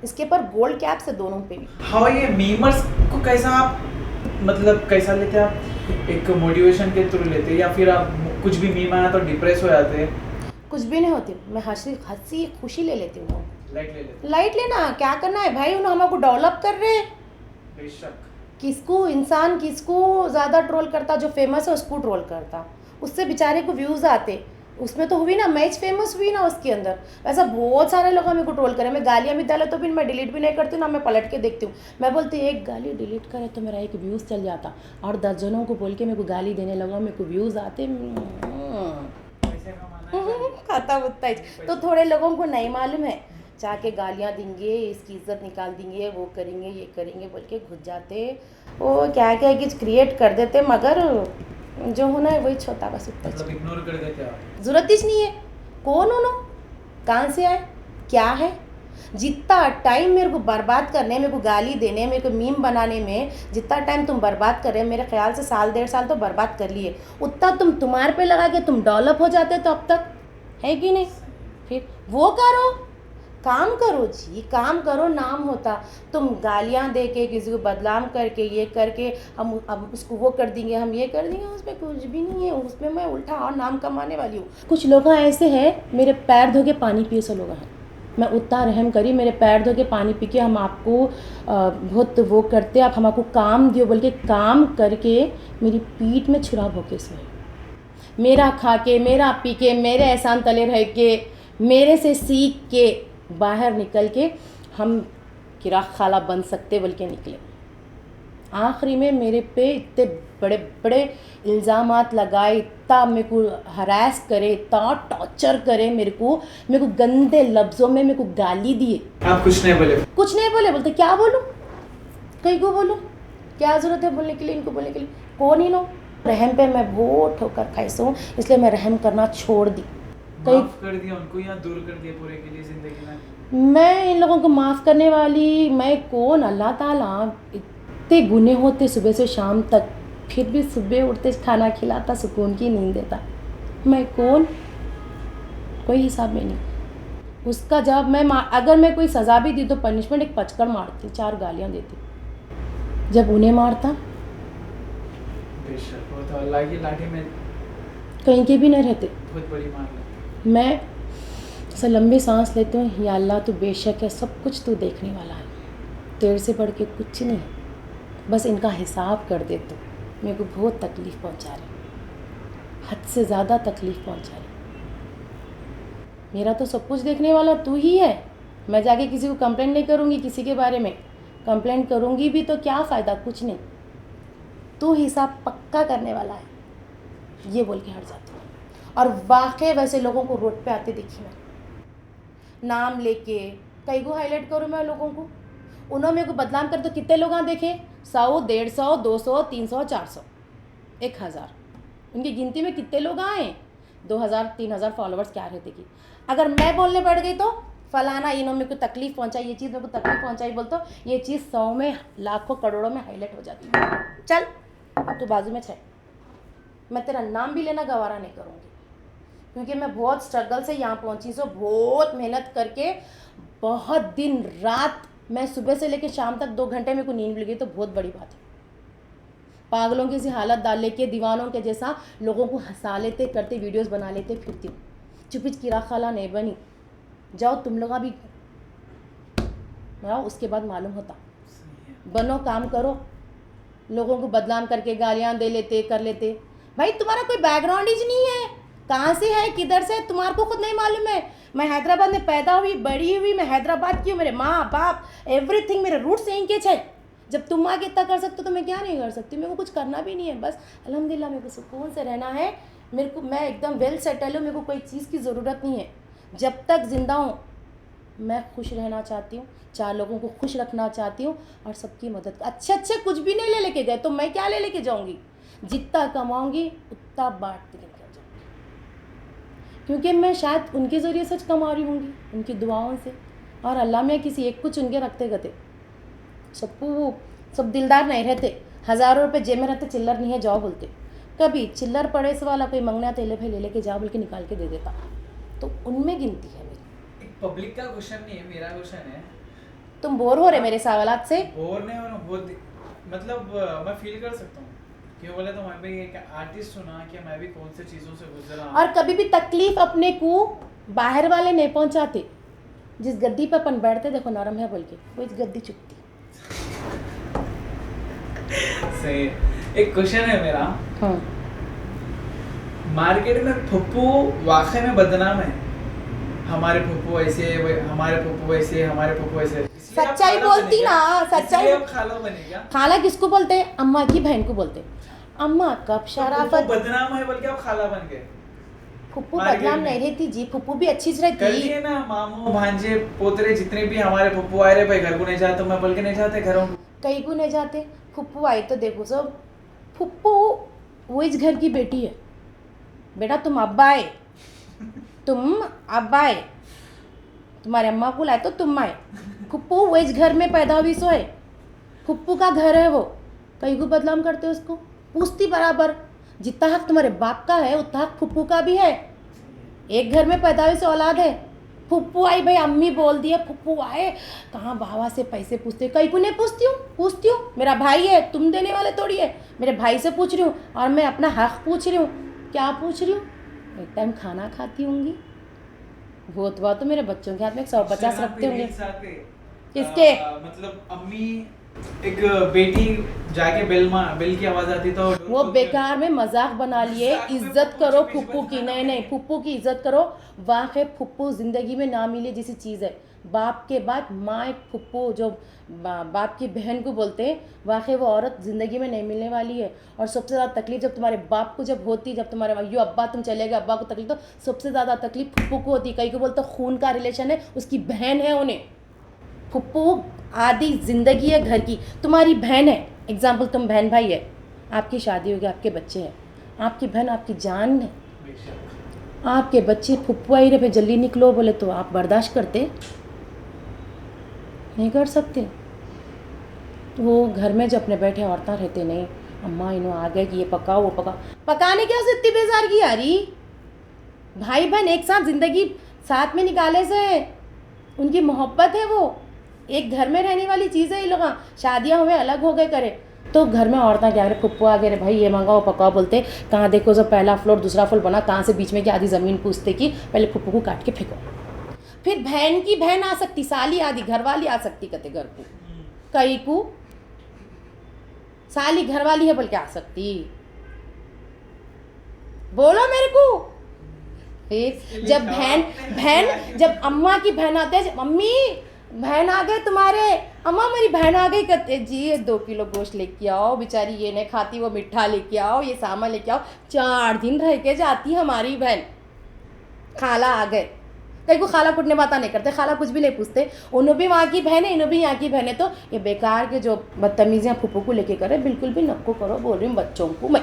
इसके पर गोल्ड कैप से दोनों पे भी। हाँ, ये मीमर्स को कैसा आप मतलब कैसा लेते हैं आप? एक मोटिवेशन के थ्रू लेते या फिर आप कुछ भी मीम आया तो डिप्रेस हो जाते हैं? कुछ भी नहीं होती, मैं हंसी खुशी ले लेती हूँ। लाइट ले लेते? लाइट लेना क्या करना है भाई, उन्होंने हमको डेवलप कर रहे हैं। बेशक। किसको इंसान किसको ज़्यादा ट्रोल करता, जो फेमस है उसको ट्रोल करता, उससे बेचारे को व्यूज़ आते। उसमें तो हुई ना, मैच फेमस हुई ना उसके अंदर। ऐसा बहुत सारे लोग हमें को ट्रोल करें, मैं गालियाँ भी डाले तो फिर मैं डिलीट भी नहीं करती ना, मैं पलट के देखती हूँ। मैं बोलती एक गाली डिलीट करे तो मेरा एक व्यूज़ चल जाता, और 10 जनों को बोल के मेरे को गाली देने लगा, मेरे को व्यूज़ आते। खाता उतना ही। तो थोड़े लोगों को नहीं मालूम है, जाके गालियाँ देंगे, इसकी इज्जत निकाल देंगे, वो करेंगे ये करेंगे बोल के घुस जाते, वो क्या क्या कुछ क्रिएट कर देते, मगर जो होना है वही छोटा बस उतना। मतलब इग्नोर कर देते आप? जरूरत ही नहीं है। कौन हो, कहाँ से आए, क्या है? जितना टाइम मेरे को बर्बाद करने, मेरे को गाली देने, मेरे को मीम बनाने में जितना टाइम तुम बर्बाद कर रहे हो, मेरे ख्याल से 1.5 साल तो बर्बाद कर लिए, उतना तुम्हारे पे लगा के तुम डेवलप हो जाते तो अब तक है कि नहीं? फिर वो करो, काम करो जी, काम करो, नाम होता। तुम गालियाँ दे के, किसी को बदनाम करके, ये करके हम उसको वो कर देंगे, हम ये कर देंगे, उसमें कुछ भी नहीं है। उसमें मैं उल्टा और नाम कमाने वाली हूँ। कुछ लोग ऐसे हैं, मेरे पैर धो के पानी पिए से लोग हैं, मैं उतना रहम करी, मेरे पैर धो के पानी पी के हम आपको बहुत वो करते, आप हमको काम दियो बोल के काम करके मेरी पीठ में छुरा भोके सोए, मेरा खा के, मेरा पी के, मेरे एहसान तले रह के, मेरे से सीख के बाहर निकल के हम किराक खाला बन सकते बोल के निकले। आखिरी में मेरे पे इतने बड़े बड़े इल्ज़ामात लगाए, इतना मेरे को हरास करे, इतना टॉर्चर करे, मेरे को गंदे लफ्ज़ों में मेरे को गाली दिए। आप कुछ नहीं बोले? कुछ नहीं बोले। बोलते क्या बोलूँ, कहीं को बोलूँ, क्या ज़रूरत है बोलने के लिए, इनको बोलने के लिए, कौन ही नो। रहम पे मैं बहुत ठोकर खाई हूँ, इसलिए मैं रहम करना छोड़ दी। माफ कर दिया उनको या दूर कर दिया पूरे के लिए ज़िंदगी में? मैं इन लोगों को माफ़ करने वाली मैं कौन? अल्लाह ताला इतने गुने होते सुबह से शाम तक, फिर भी सुबह उठते खाना खिलाता, सुकून की नींद देता। मैं कौन? कोई हिसाब में नहीं। उसका जवाब मैं अगर मैं कोई सज़ा भी दी तो पनिशमेंट एक पचकर मारती, 4 गालियाँ देती। जब उन्हें मारता, बेशक वो तो अल्लाह की लाठी में कहीं के भी नहीं रहते। बहुत बड़ी मार लगती। मैं ऐसा लंबी सांस लेती हूँ, या अल्लाह तू बेशक है, सब कुछ तू देखने वाला है, तेरे से बढ़ के कुछ नहीं, बस इनका हिसाब कर दे। तो मेरे को बहुत तकलीफ़ पहुँचा रही, हद से ज़्यादा तकलीफ़ पहुँचा रही। मेरा तो सब कुछ देखने वाला तू ही है। मैं जाके किसी को कंप्लेंट नहीं करूँगी, किसी के बारे में कंप्लेंट करूँगी भी तो क्या फ़ायदा, कुछ नहीं। तू हिसाब पक्का करने वाला है, ये बोल के हट जाती हूँ। और वाकई वैसे लोगों को रोड पे आते देखी मैं, नाम लेके, कई को हाईलाइट करूँ मैं लोगों को, उन्होंने मेरे को बदनाम कर तो कितने लोग देखे, 100, 150, 200, 300, 400, 1000, उनकी गिनती में कितने लोग आए? 2000, 3000 फॉलोअर्स क्या रहते कि अगर मैं बोलने पड़ गई तो फलाना इन्होंने मेरे को तकलीफ़ पहुंचाई, ये चीज़ मेरे को तकलीफ़ पहुंचाई बोल, तो ये चीज़ 100 में, लाखों, करोड़ों में हाईलाइट हो जाती है। चल तू बाजू में छे, मैं तेरा नाम भी लेना गवारा नहीं करूँगी, क्योंकि मैं बहुत स्ट्रगल से यहाँ पहुँची। सो बहुत मेहनत करके, बहुत दिन रात, मैं सुबह से लेकर शाम तक 2 घंटे मेरे को नींद मिल गई तो बहुत बड़ी बात है। पागलों की सी हालत डाल लेके, दीवानों के जैसा लोगों को हंसा लेते, करते, वीडियोस बना लेते फिरती हूँ। चुपी किरा खाला नहीं बनी। जाओ तुम लोग भी बनाओ, उसके बाद मालूम होता। बनो, काम करो। लोगों को बदनाम करके गालियाँ दे लेते, कर लेते। भाई तुम्हारा कोई बैकग्राउंड ही नहीं है, कहाँ से है, किधर से, तुम्हारे को खुद नहीं मालूम है। मैं हैदराबाद में पैदा हुई, बड़ी हुई, मैं हैदराबाद की हूँ, मेरे माँ बाप एवरीथिंग, मेरे रूट्स यहीं के छे। जब तुम आगे इतना कर सकते हो तो मैं क्या नहीं कर सकती? मेरे को कुछ करना भी नहीं है, बस अल्हम्दुलिल्लाह मेरे को सुकून से रहना है। मेरे को, मैं एकदम वेल सेटल हूँ, मेरे को कोई चीज़ की ज़रूरत नहीं है। जब तक ज़िंदा हूँ मैं खुश रहना चाहती हूँ, 4 लोगों को खुश रखना चाहती हूँ और सबकी मदद। अच्छे कुछ भी नहीं ले लेके गए तो मैं क्या ले लेके जाऊँगी? जितना कमाऊँगी उतना बांटती लेकर जाऊँगी, क्योंकि मैं शायद उनके ज़रिए सच कमा रही होंगी, उनकी दुआओं से। और अल्लाह में किसी एक को चुन के रखते गते, सबको सब दिलदार नहीं रहते। हज़ारों रुपये जेब में रहते, चिल्लर नहीं है जाओ बोलते। कभी चिल्लर पड़े से वाला कोई मंगना तेले भाई ले लेके जाओ बोल के निकाल के दे देता, तो उनमें गिनती है मेरी। पब्लिक का क्वेश्चन नहीं है, मेरा क्वेश्चन है। तुम बोर हो रहे मेरे सवालात से? बोर नहीं हो रहा, बहुत मतलब मैं फील कर सकता हूँ, क्यों बोले तो मैं भी एक आर्टिस्ट हूँ ना, कि मैं भी कौन से चीज़ों से गुजरा। और कभी भी तकलीफ अपने को बाहर वाले नहीं पहुँचाते। जिस गद्दी पर अपन बैठते देखो नरम है बोल के, वो इस गद्दी चुपती। सही। एक क्वेश्चन है मेरा। हाँ। मार्केट में फप्पू वाकई में बदनाम है। हमारे फप्पू ऐसे, हमारे फप्पू वैसे, हमारे फप्पू ऐसे। सच्चाई बोलती ना, सच्चाई। अब खाला बने क्या? खाला किसको बोलते हैं? अम्मा की बहन को बोलते हैं। अम्मा कब शराफत बदनाम है बल्कि आप खाला बन गए। फुप्पू बदनाम नहीं रहती जी, फुप्पू भी अच्छी रहती। करिए ना, मामू भांजे पोतरे जितने भी हमारे फुप्पू आए रहे, भाई घर को नहीं जाते, मैं बल्कि नहीं जाते घरों को। कहीं को नहीं जाते। फुप्पू आई तो देखो सब, फुप्पू वो इस घर की बेटी है। बेटा तुम अब्बा आए, तुम अब्बा आए, तुम्हारे अम्मा को लाए तो तुम आए। फुप्पू वो इस घर में पैदा हुई सो है, फुप्पू का घर है वो। कहीं को बदनाम करते उसको, पूछती बराबर। जितना हक तुम्हारे बाप का है उतना हक फुप्पू का भी है। एक घर में पैदा हुई से औलाद है, फुप्पू आई भाई, अम्मी बोल दिया फुप्पू आए, कहाँ बाबा से पैसे पूछते, कहीं को नहीं पूछती हूँ, मेरा भाई है, तुम देने वाले थोड़ी है, मेरे भाई से पूछ रही हूँ और मैं अपना हक पूछ रही हूँ। क्या पूछ रही हूँ? एक टाइम खाना खाती होंगी, बहुत तो मेरे बच्चों के हाथ में 150 रखते होंगे। किसके? मतलब अम्मी एक बेटी जाके बेल की आवाज आती तो वो बेकार में मजाक बना लिए। इज्जत करो फुप्पू की, नहीं फुप्पू की इज्जत करो। वाकई फुप्पू ज़िंदगी में ना मिले जैसी चीज़ है। बाप के बाद माँ एक फुप्पू, जो बाप की बहन को बोलते हैं, वाकई वो औरत ज़िंदगी में नहीं मिलने वाली है। और सबसे ज़्यादा तकलीफ जब तुम्हारे बाप को जब होती, जब तुम्हारे यो अब्बा तुम चले गए, अब्बा को तकलीफ, तो सबसे ज़्यादा तकलीफ फुप्पू को होती। कहीं को बोलते खून का रिलेशन है, उसकी बहन है उन्हें। फुप्पू आधी ज़िंदगी है घर की, तुम्हारी बहन है। एग्जाम्पल, तुम बहन भाई है, आपकी शादी हो गई, आपके बच्चे हैं, आपकी बहन आपकी जान है, आपके बच्चे फुप्पू आई रे पे जल्दी निकलो बोले तो आप बर्दाश्त करते? नहीं कर सकते। तो वो घर में जो अपने बैठे औरतें रहते, नहीं अम्मा इन्हों आ गए कि ये पकाओ वो पकाओ, पकाने क्या उसे इतनी बेजार की यारी। भाई बहन एक साथ ज़िंदगी साथ में निकाले से उनकी मोहब्बत है, वो एक घर में रहने वाली चीज़ है। ये लोग शादियाँ हुए अलग हो गए करे, तो घर में औरतें क्या करे, फुप्पू आ गए भाई ये मंगाओ पकाओ बोलते, कहाँ देखो जब पहला फ्लोर दूसरा फ्लोर बना, कहाँ से बीच में की आधी ज़मीन पूछते कि पहले फुप्पू को काट के फेंको। फिर बहन की बहन आ सकती, साली आदि घरवाली आ सकती, कहते घर को कई को साली घरवाली है बोल के आ सकती, बोलो मेरे को। फिर जब बहन जब अम्मा की बहन आते हैं, मम्मी बहन आ गए तुम्हारे, अम्मा मेरी बहन आ गई, कहते जी ये 2 किलो गोश्त लेके आओ, बेचारी ये नहीं खाती, वो मिठा लेके आओ, ये सामान लेके आओ। 4 दिन रह के जाती हमारी बहन। खाला आ गए, कहीं को खाला कुटने बात नहीं करते, खाला कुछ भी नहीं पूछते, उन्हों भी वहाँ की बहन है, इन्हों भी यहाँ की बहन है। तो ये बेकार के जो बदतमीजियाँ फुप्पू को लेके करे, बिल्कुल भी नको करो, बोल रही हूँ बच्चों को मैं।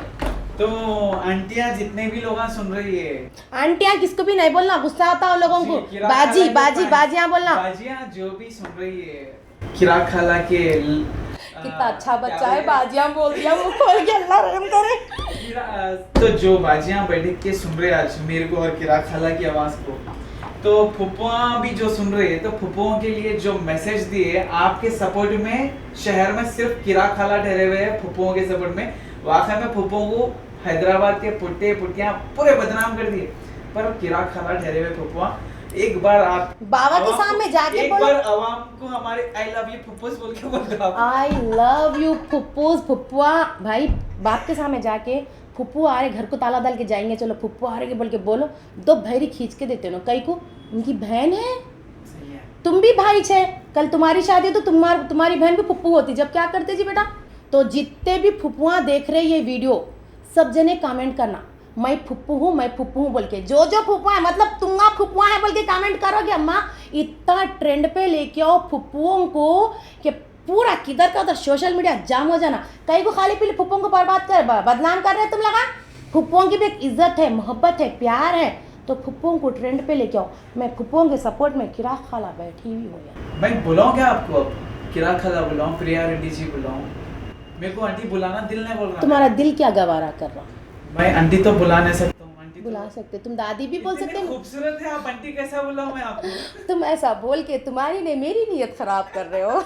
तो आंटियाँ जितने भी लोग सुन रही है, आंटियाँ किसको भी नहीं बोलना, गुस्सा आता है लोगों को। बाजियाँ बोलना, बाजियाँ जो भी सुन रही है, किराक खाला के कितना अच्छा बच्चा है, बाजियाँ बोल दिया मुंह खोल के, अल्लाह रहम करे। तो जो बाजियाँ बैठ के सुन रहे आज मेरे को और किराक खाला की आवाज को, तो फुप्पुआ भी जो सुन रहे हैं, तो फुप्पुओं के लिए जो मैसेज दिए आपके सपोर्ट में, शहर में सिर्फ किराक खाला ठहरे हुए हैं फुप्पुओं के सपोर्ट में। वाकई में फुप्पुओं को हैदराबाद के पुट्टे पुट्टियाँ पूरे बदनाम कर दिए, पर किराक खाला ठहरे हुए फुप्पुआ, एक बार आप बाबा के सामने जाके एक बार आवाम को हमारे आई लव यू फुप्पूस बोल के बोल दो। I love you फुप्पूस। फुप्पुआ भाई बाप के सामने जाके, फुप्पू आ रहे घर को ताला डाल के जाएंगे, चलो फुप्पू आ रहे के बोल के बोलो, 2 भैरी खींच के देते हो ना। कई को उनकी बहन है, तुम भी भाई छे, कल तुम्हारी शादी हो तो तुम्हारी बहन भी फुप्पू होती, जब क्या करते जी बेटा। तो जितने भी फुप्पुआ देख रहे ये वीडियो, सब जने कमेंट करना मैं फुप्पू हूँ बोल के। जो फुप्पुआ है, मतलब तुम्हारा फुप्पुआ है बोल के कमेंट करोगे। अम्मा इतना ट्रेंड पे लेके आओ फुप्पुओं को कि पूरा किधर का उधर सोशल मीडिया जाम हो जाना। कहीं को खाली पीली फुप्पुओं को बदनाम कर रहे तुम लगा। फुप्पुओं की भी एक इज्जत है, मोहब्बत है, प्यार है, तो फुप्पुओं को ट्रेंड पे लेके आओ। मैं फुप्पुओं के सपोर्ट में किराक खाला बैठी हुई हो यार। मैं बुलाऊं क्या आपको? अब किराक खाला बुलाऊं, प्रिया रेड्डी जी बुलाऊं? मेरे को आंटी बुलाना दिल नहीं बोल रहा। तुम्हारा दिल क्या गवारा कर रहा? मैं आंटी तो बुला नहीं सकता हूँ। आंटी बुला सकते, तुम दादी भी बोल सकते। खूबसूरत है आप, आंटी कैसा बुलाऊं मैं आपको? तुम ऐसा बोल के तुम्हारी ने मेरी नीयत खराब कर रहे हो।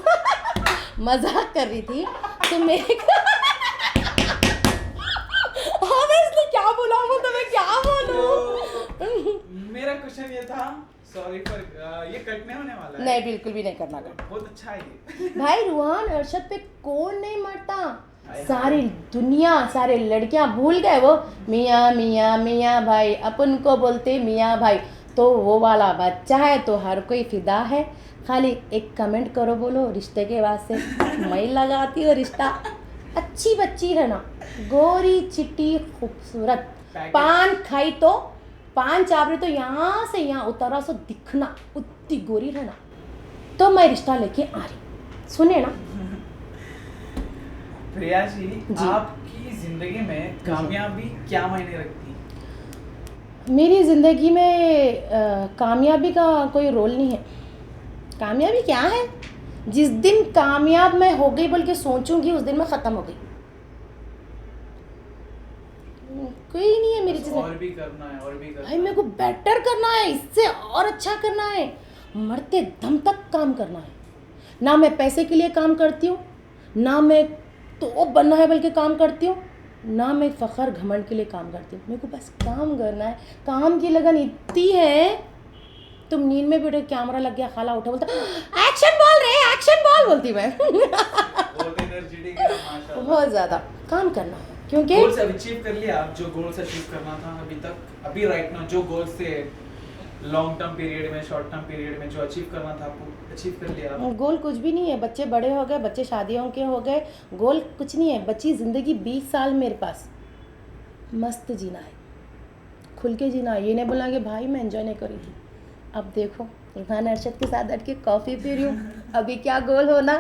मजाक कर रही थी तुम मेरे ऑनेस्टली क्या बुलाऊं तो मैं क्या बोलूं? मेरा क्वेश्चन ये था, सॉरी फॉर ये कटने होने वाला है। नहीं बिल्कुल भी नहीं करना। बहुत अच्छा है ये। भाई रूहान अरशद पे कौन नहीं मरता, सारी दुनिया सारे लड़कियां भूल गए वो मियाँ मियाँ मियाँ भाई, अपन को बोलते मियाँ भाई। तो वो वाला बच्चा है तो हर कोई फिदा है। खाली एक कमेंट करो, बोलो रिश्ते के वास्ते मैं लगाती हूँ रिश्ता। अच्छी बच्ची है ना, गोरी चिट्टी खूबसूरत, पान खाई तो पान चावरे तो यहाँ से यहाँ उतारा सो दिखना, उतनी गोरी रहना, तो मैं रिश्ता लेके आ रही। सुने ना प्रिया जी, आपकी जिंदगी में कामयाबी क्या मायने रखती है? मेरी ज़िंदगी में कामयाबी का कोई रोल नहीं है। कामयाबी क्या है? जिस दिन कामयाब मैं हो गई बोल के सोचूंगी उस दिन मैं ख़त्म हो गई। कोई नहीं है मेरी बस चीज़ें। और भी करना है, और भी करना भाई मेरे को बेटर करना है, इससे और अच्छा करना है, मरते दम तक काम करना है। ना मैं पैसे के लिए काम करती हूँ, ना मैं तो बनना है बल्कि काम करती हूँ, ना मैं फ़ख्र घमंड के लिए काम करती हूँ। मेरे को बस काम करना है। काम की लगन इतनी है, तुम नींद में बैठे कैमरा लग गया, खाला उठा बोलता एक्शन बोल रहे, एक्शन बोल बोलती मैं। बहुत एनर्जेटिक है माशाल्लाह। बहुत ज़्यादा काम करना है, क्योंकि गोल्स अचीव कर लिया आप, जो गोल्स अचीव करना था अभी तक, अभी राइट नाउ जो गोल्स थे लॉन्ग टर्म पीरियड में, शॉर्ट टर्म पीरियड में जो अचीव करना था आपको, अचीव कर लिया आप? गोल कुछ भी नहीं है। बच्चे बड़े हो गए, बच्चे शादियों के हो गए, गोल कुछ नहीं है। बची ज़िंदगी 20 साल मेरे पास, मस्त जीना है, खुल के जीना है। ये नहीं बोला कि भाई मैं एंजॉय नहीं करी थी। अब देखो इरफान अरशद के साथ बैठ के कॉफ़ी पी रही हूँ, अभी क्या गोल होना।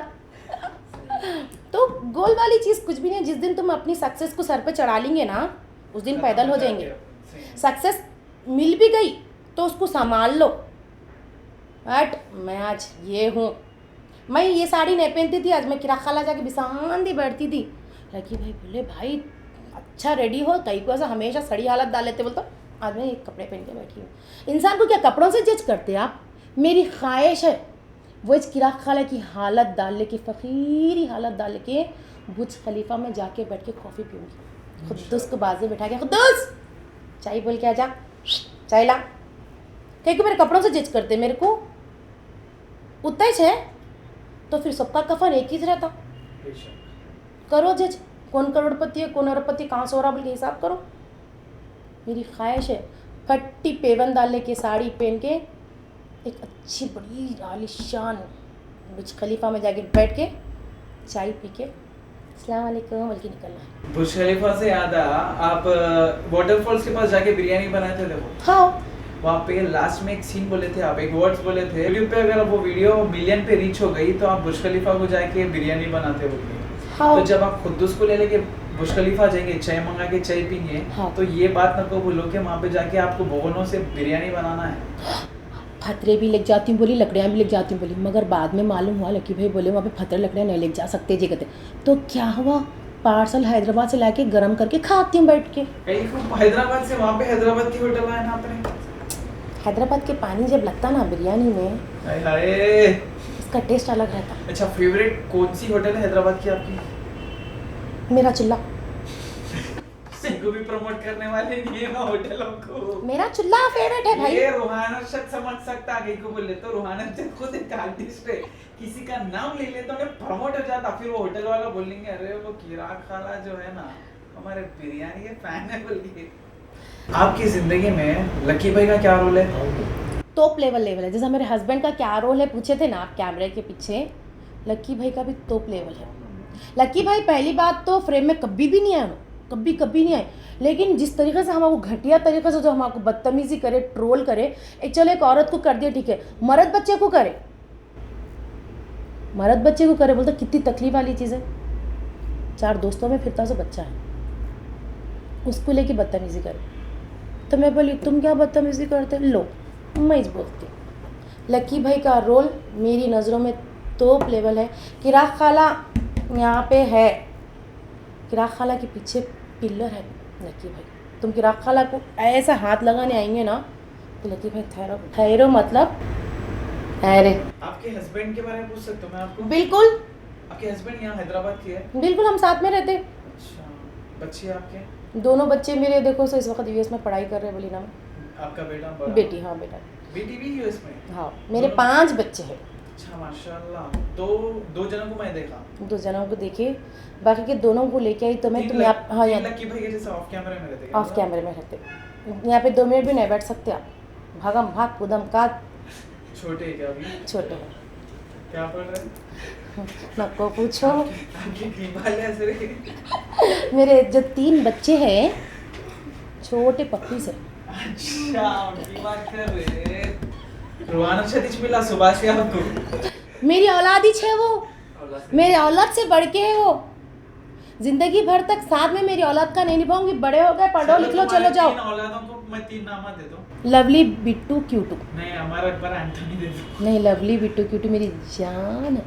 तो गोल वाली चीज़ कुछ भी नहीं है। जिस दिन तुम अपनी सक्सेस को सर पे चढ़ा लेंगे ना, उस दिन पैदल हो जाएंगे। सक्सेस मिल भी गई तो उसको संभाल लो। बट मैं आज ये हूँ, मैं ये साड़ी नहीं पहनती थी, आज मैं किरा खाला जाके बिसांदी बैठती थी। लकी भाई बोले भाई अच्छा रेडी हो, कहीं को ऐसा हमेशा सड़ी हालत डाल लेते, बोलता आज मैं एक कपड़े पहन के बैठी हूँ। इंसान को क्या कपड़ों से जज करते आप? मेरी ख्वाहिश है वो इस किरा खाला की हालत डाल ले के, फ़कीरी हालत डाल के बुर्ज खलीफा में जाके बैठ के कॉफ़ी पीऊँगी, खुद्दूस को बाजू बैठा के, खुद्दूस चाय बोल के आ जा, चाय ला। कहीं को मेरे कपड़ों से जज करते, मेरे को उतना ही है तो फिर सबका कफन एक ही रहता। करो जज, कौन करोड़पति है कौन अरबपति, कहाँ सो रहा बोल के हिसाब करो। मेरी ख्वाहिश है फट्टी पेवन डालने के, साड़ी पहन के, एक अच्छी बड़ी आलिशान बुर्ज खलीफा में जाके बैठ के चाय पी के अस्सलाम वालेकुम बोल के निकलना है। बुर्ज खलीफा से याद आया, आप वाटरफॉल्स के पास जाके बिरयानी बनाए थे देखो। हाँ, वहाँ पे लास्ट में एक सीन बोले थे आप, एक वर्ड्स बोले थे यूट्यूब पे, अगर वो वीडियो मिलियन पे रीच हो गई तो आप बुर्ज खलीफा को जाके बिरयानी बनाते बोलिए। हाँ। तो जब आप खुद्दूस को ले लेके बुर्ज खलीफा जाएंगे, चाय मंगा के चाय पीएंगे, हाँ। तो ये बात ना को बोलो कि वहाँ पे जाके आपको भगोनों से बिरयानी बनाना है। फतरे भी लेके जाती हूँ बोली, लकड़ियाँ भी लेके जाती हूँ बोली, मगर बाद में मालूम हुआ लकी भाई बोले वहाँ पे फतरे लकड़ियाँ नहीं लेके जा सकते जी कहते। तो क्या हुआ, पार्सल हैदराबाद से लाके गरम करके खाती हूँ बैठ के। हैदराबाद से, वहाँ पे हैदराबाद की होटल है ना आपने? हैदराबाद के पानी जब लगता ना बिरयानी में, हाय इसका टेस्ट अलग रहता। अच्छा, फेवरेट कौन सी होटल है हैदराबाद की आपकी? मेरा चूल्हा। को भी प्रमोट करने वाले नहीं है ना होटलों को। मेरा चूल्हा फेवरेट है भाई। ये रूहान अरशद समझ सकता, कहीं को बोले तो रूहान अरशद खुद एक आर्टिस्ट है, किसी का नाम ले ले तो उन्हें प्रमोट हो जाता, फिर वो होटल वाला बोलेंगे अरे वो किराक खाला जो है ना हमारे बिरयानी के फैन है बोल के। आपकी जिंदगी में लकी भाई का क्या रोल है? टॉप लेवल है। जैसा मेरे हस्बैंड का क्या रोल है पूछे थे ना आप कैमरे के पीछे, लकी भाई का भी टॉप लेवल है। लकी भाई पहली बात तो फ्रेम में कभी भी नहीं आए, कभी नहीं आए, लेकिन जिस तरीके से हमको घटिया तरीके से जो हमको बदतमीजी करे, ट्रोल करे, एक चलो एक औरत को कर दिया ठीक है, मर्द बच्चे को करे, बोलते कितनी तकलीफ वाली चीज़ है। 4 दोस्तों में फिरता से बच्चा है, उसको लेके बदतमीजी करे, तो मैं बोली तुम क्या बदतमीजी करते, लो मैं इस बोलती। लकी भाई का रोल मेरी नज़रों में टॉप लेवल है। किराक खाला यहाँ पे है, किराक खाला के पीछे पिल्लर है लकी भाई। तुम किराक खाला को ऐसा हाथ लगाने आएंगे ना तो लकी भाई ठहरो मतलब अरे। आपके हस्बैंड के बारे में पूछ सकता हूँ मैं आपको? बिल्कुल। आपके हस्बैंड यहाँ हैदराबाद के है? बिल्कुल, हम साथ में रहते। अच्छा, बच्चे आपके? दोनों बच्चे मेरे देखो सो इस वक्त यूएस में पढ़ाई कर रहे हैं। बोली ना आपका बेटा बड़ा? बेटी, हाँ बेटा। बेटी भी यूएस में? हाँ, मेरे 5 बच्चे हैं। अच्छा माशाल्लाह। तो 2 जनों को मैं देखा, 2 जनों को देखे, बाकी के दोनों को लेके आई तो मैं तुम आप हाँ यहाँ लकी भाई के जैसे ऑफ कैमरे में रहते? ऑफ कैमरे में रहते, यहाँ पे 2 मिनट भी नहीं बैठ सकते आप, भागम भाग कूदम का। छोटे क्या अभी? छोटे हैं। क्या पढ़ रहे हैं? नको पूछो। आपके टीम वाले ऐसे रहे? मेरे जो 3 बच्चे हैं छोटे पप्पी से। अच्छा, उनकी बात कर रहे। रोहान अरशद मिला सुबह से आपको? मेरी औलाद ही है वो, मेरे औलाद से बढ़ के है वो। जिंदगी भर तक साथ में मेरी औलाद का नहीं निभाऊंगी। बड़े हो गए, पढ़ो लिख लो, चलो जाओ। 3 औलादों को मैं 3 नाम दे दूं? लवली, बिट्टू, क्यूटू। नहीं, हमारा अकबर एंटनी दे दो। नहीं, लवली, बिट्टू, क्यूटू मेरी जान है।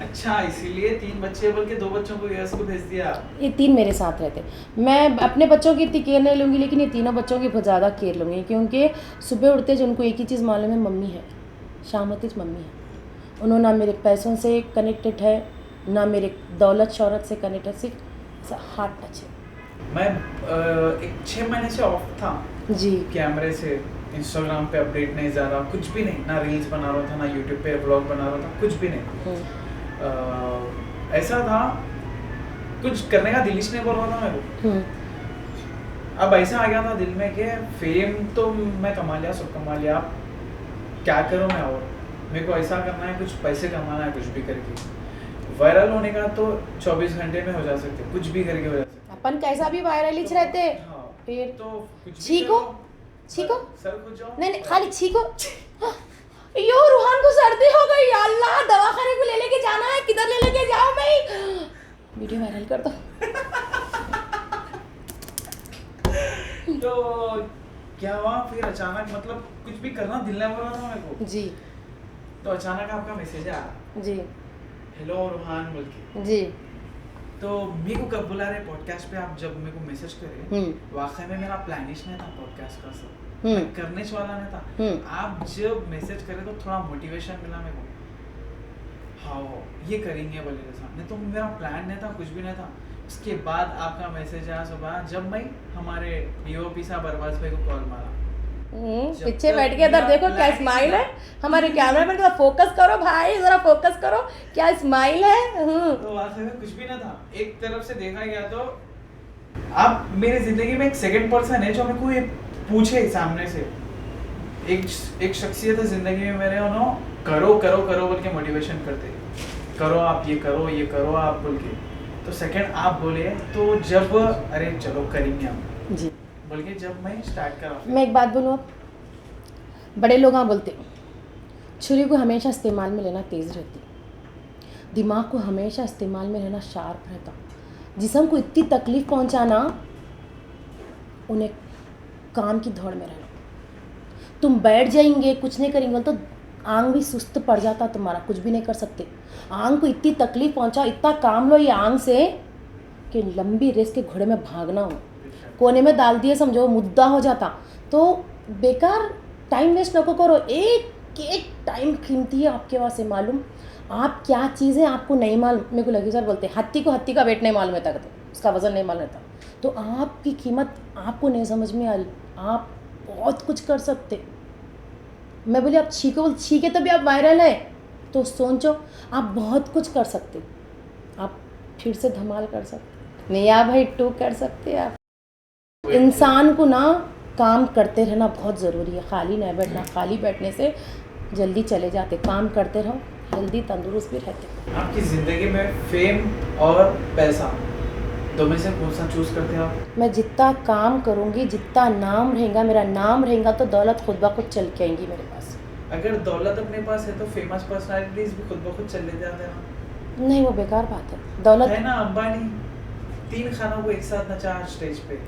अच्छा, इसीलिए 3 बच्चे बोल के 2 बच्चों को यूएस को भेज दिया। ये 3 मेरे साथ रहते। मैं अपने बच्चों की इतनी केयर नहीं लूँगी, लेकिन ये तीनों बच्चों की बहुत ज़्यादा केयर लूँगी, क्योंकि सुबह उठते जो उनको एक ही चीज़ मालूम है, मम्मी है, शाम होती मम्मी है। उन्होंने ना मेरे पैसों से कनेक्टेड है, ना मेरे दौलत शौहरत से कनेक्टेड, सिर्फ हार्ट टच है। मैं एक 6 महीने से ऑफ था जी। कैमरे से, इंस्टाग्राम पे अपडेट नहीं जा रहा, कुछ भी नहीं, ना रील्स बना रहा था, ना यूट्यूब पे व्लॉग बना रहा था, कुछ भी नहीं। ऐसा था, कुछ करने का दिल ही नहीं बोल रहा था मेरे को। अब ऐसा आ गया था दिल में कि फेम तो मैं कमा लिया, सब कमा लिया, अब क्या करूँ मैं, और मेरे को ऐसा करना है, कुछ पैसे कमाना है, कुछ भी करके। वायरल होने का तो 24 घंटे में हो जा सकते, कुछ भी करके हो जा सकते। अपन कैसा भी वायरल ही रहते। हाँ, फिर तो कुछ भी छीको करो, छीको, सर खुद जाओ। नहीं खाली छीको। यो रूहान को सर्दी हो गई, या अल्लाह दवाखाने को ले लेके जाना है, किधर ले लेके जाओ भाई। वीडियो वायरल कर दो। तो क्या हुआ फिर अचानक, मतलब कुछ भी करना दिल नहीं बोल रहा था मेरे को जी। तो अचानक आपका मैसेज आया, जी। हेलो रूहान बोल के। जी। तो मेरे को कब बुला रहे पॉडकास्ट पे, आप जब मेरे को मैसेज करे, वाकई में मेरा प्लानिश नहीं था पॉडकास्ट का, सब मैं करने वाला नहीं था। आप जब मैसेज करे तो थोड़ा मोटिवेशन मिला मेरे को, हाँ ये करेंगे बोले जैसा, नहीं तो मेरा प्लान नहीं था, कुछ भी नहीं था। उसके बाद आपका मैसेज आया सुबह, जब मैं हमारे डीओपी साहब अरबाज भाई को कॉल मारा, पीछे बैठ के इधर देखो क्या स्माइल है, हमारे कैमरा मैन, फोकस करो भाई, जरा फोकस करो, क्या स्माइल है। तो वाकई में कुछ भी ना था, एक तरफ से देखा गया तो आप मेरी जिंदगी में एक सेकंड पर्सन है जो मेरे को ये पूछे सामने से, एक शख्सियत है जिंदगी में मेरे, उन्होंने करो करो करो बोल के मोटिवेशन करते, करो आप ये करो आप बोल के। तो सेकंड आप बोले, तो जब अरे चलो करेंगे हम जी बोल के, जब मैं स्टार्ट करा। मैं एक बात बोलूँ, अब बड़े लोग हाँ बोलते, छुरी को हमेशा इस्तेमाल में लेना तेज़ रहती, दिमाग को हमेशा इस्तेमाल में रहना शार्प रहता। जिस्म को इतनी तकलीफ़ पहुंचाना, उन्हें काम की दौड़ में रहना। तुम बैठ जाएंगे, कुछ नहीं करेंगे तो आंग भी सुस्त पड़ जाता तुम्हारा, कुछ भी नहीं कर सकते। आंग को इतनी तकलीफ़ पहुंचा, इतना काम लो ये आंग से कि लंबी रेस के घोड़े में भागना हो, कोने में डाल दिए समझो मुद्दा हो जाता। तो बेकार टाइम वेस्ट न करो, एक एक टाइम कीमती है आपके वास्ते। मालूम आप क्या चीज़ है आपको नहीं मालूम। मेरे को लगी सर बोलते हत्ती को हत्ती का वेट नहीं मालूम रहता, उसका वज़न नहीं मालूम रहता, तो आपकी कीमत आपको नहीं समझ में आ रही, आप बहुत कुछ कर सकते। मैं बोली आप छीके तो भी आप वायरल है, तो सोचो आप बहुत कुछ कर सकते, आप फिर से धमाल कर सकते, मियाँ भाई 2 कर सकते आप। इंसान को ना काम करते रहना बहुत ज़रूरी है, खाली नहीं बैठना। खाली बैठने से जल्दी चले जाते, काम करते रहो, हेल्दी तंदुरुस्त भी रहते। आपकी ज़िंदगी में फेम और पैसा, दो में से कौन सा चूज़ करते हैं आप? मैं जितना काम करूँगी, जितना नाम रहेगा, मेरा नाम रहेगा, तो दौलत खुद ब खुद चल के आएंगी मेरे पास। अगर दौलत अपने पास है तो फेमस पर्सनालिटीज भी खुद ब खुद चल लेते आते हैं। नहीं, वो बेकार बात है। दौलत है ना, अंबानी 3 खानों को एक साथ नचा स्टेज पे।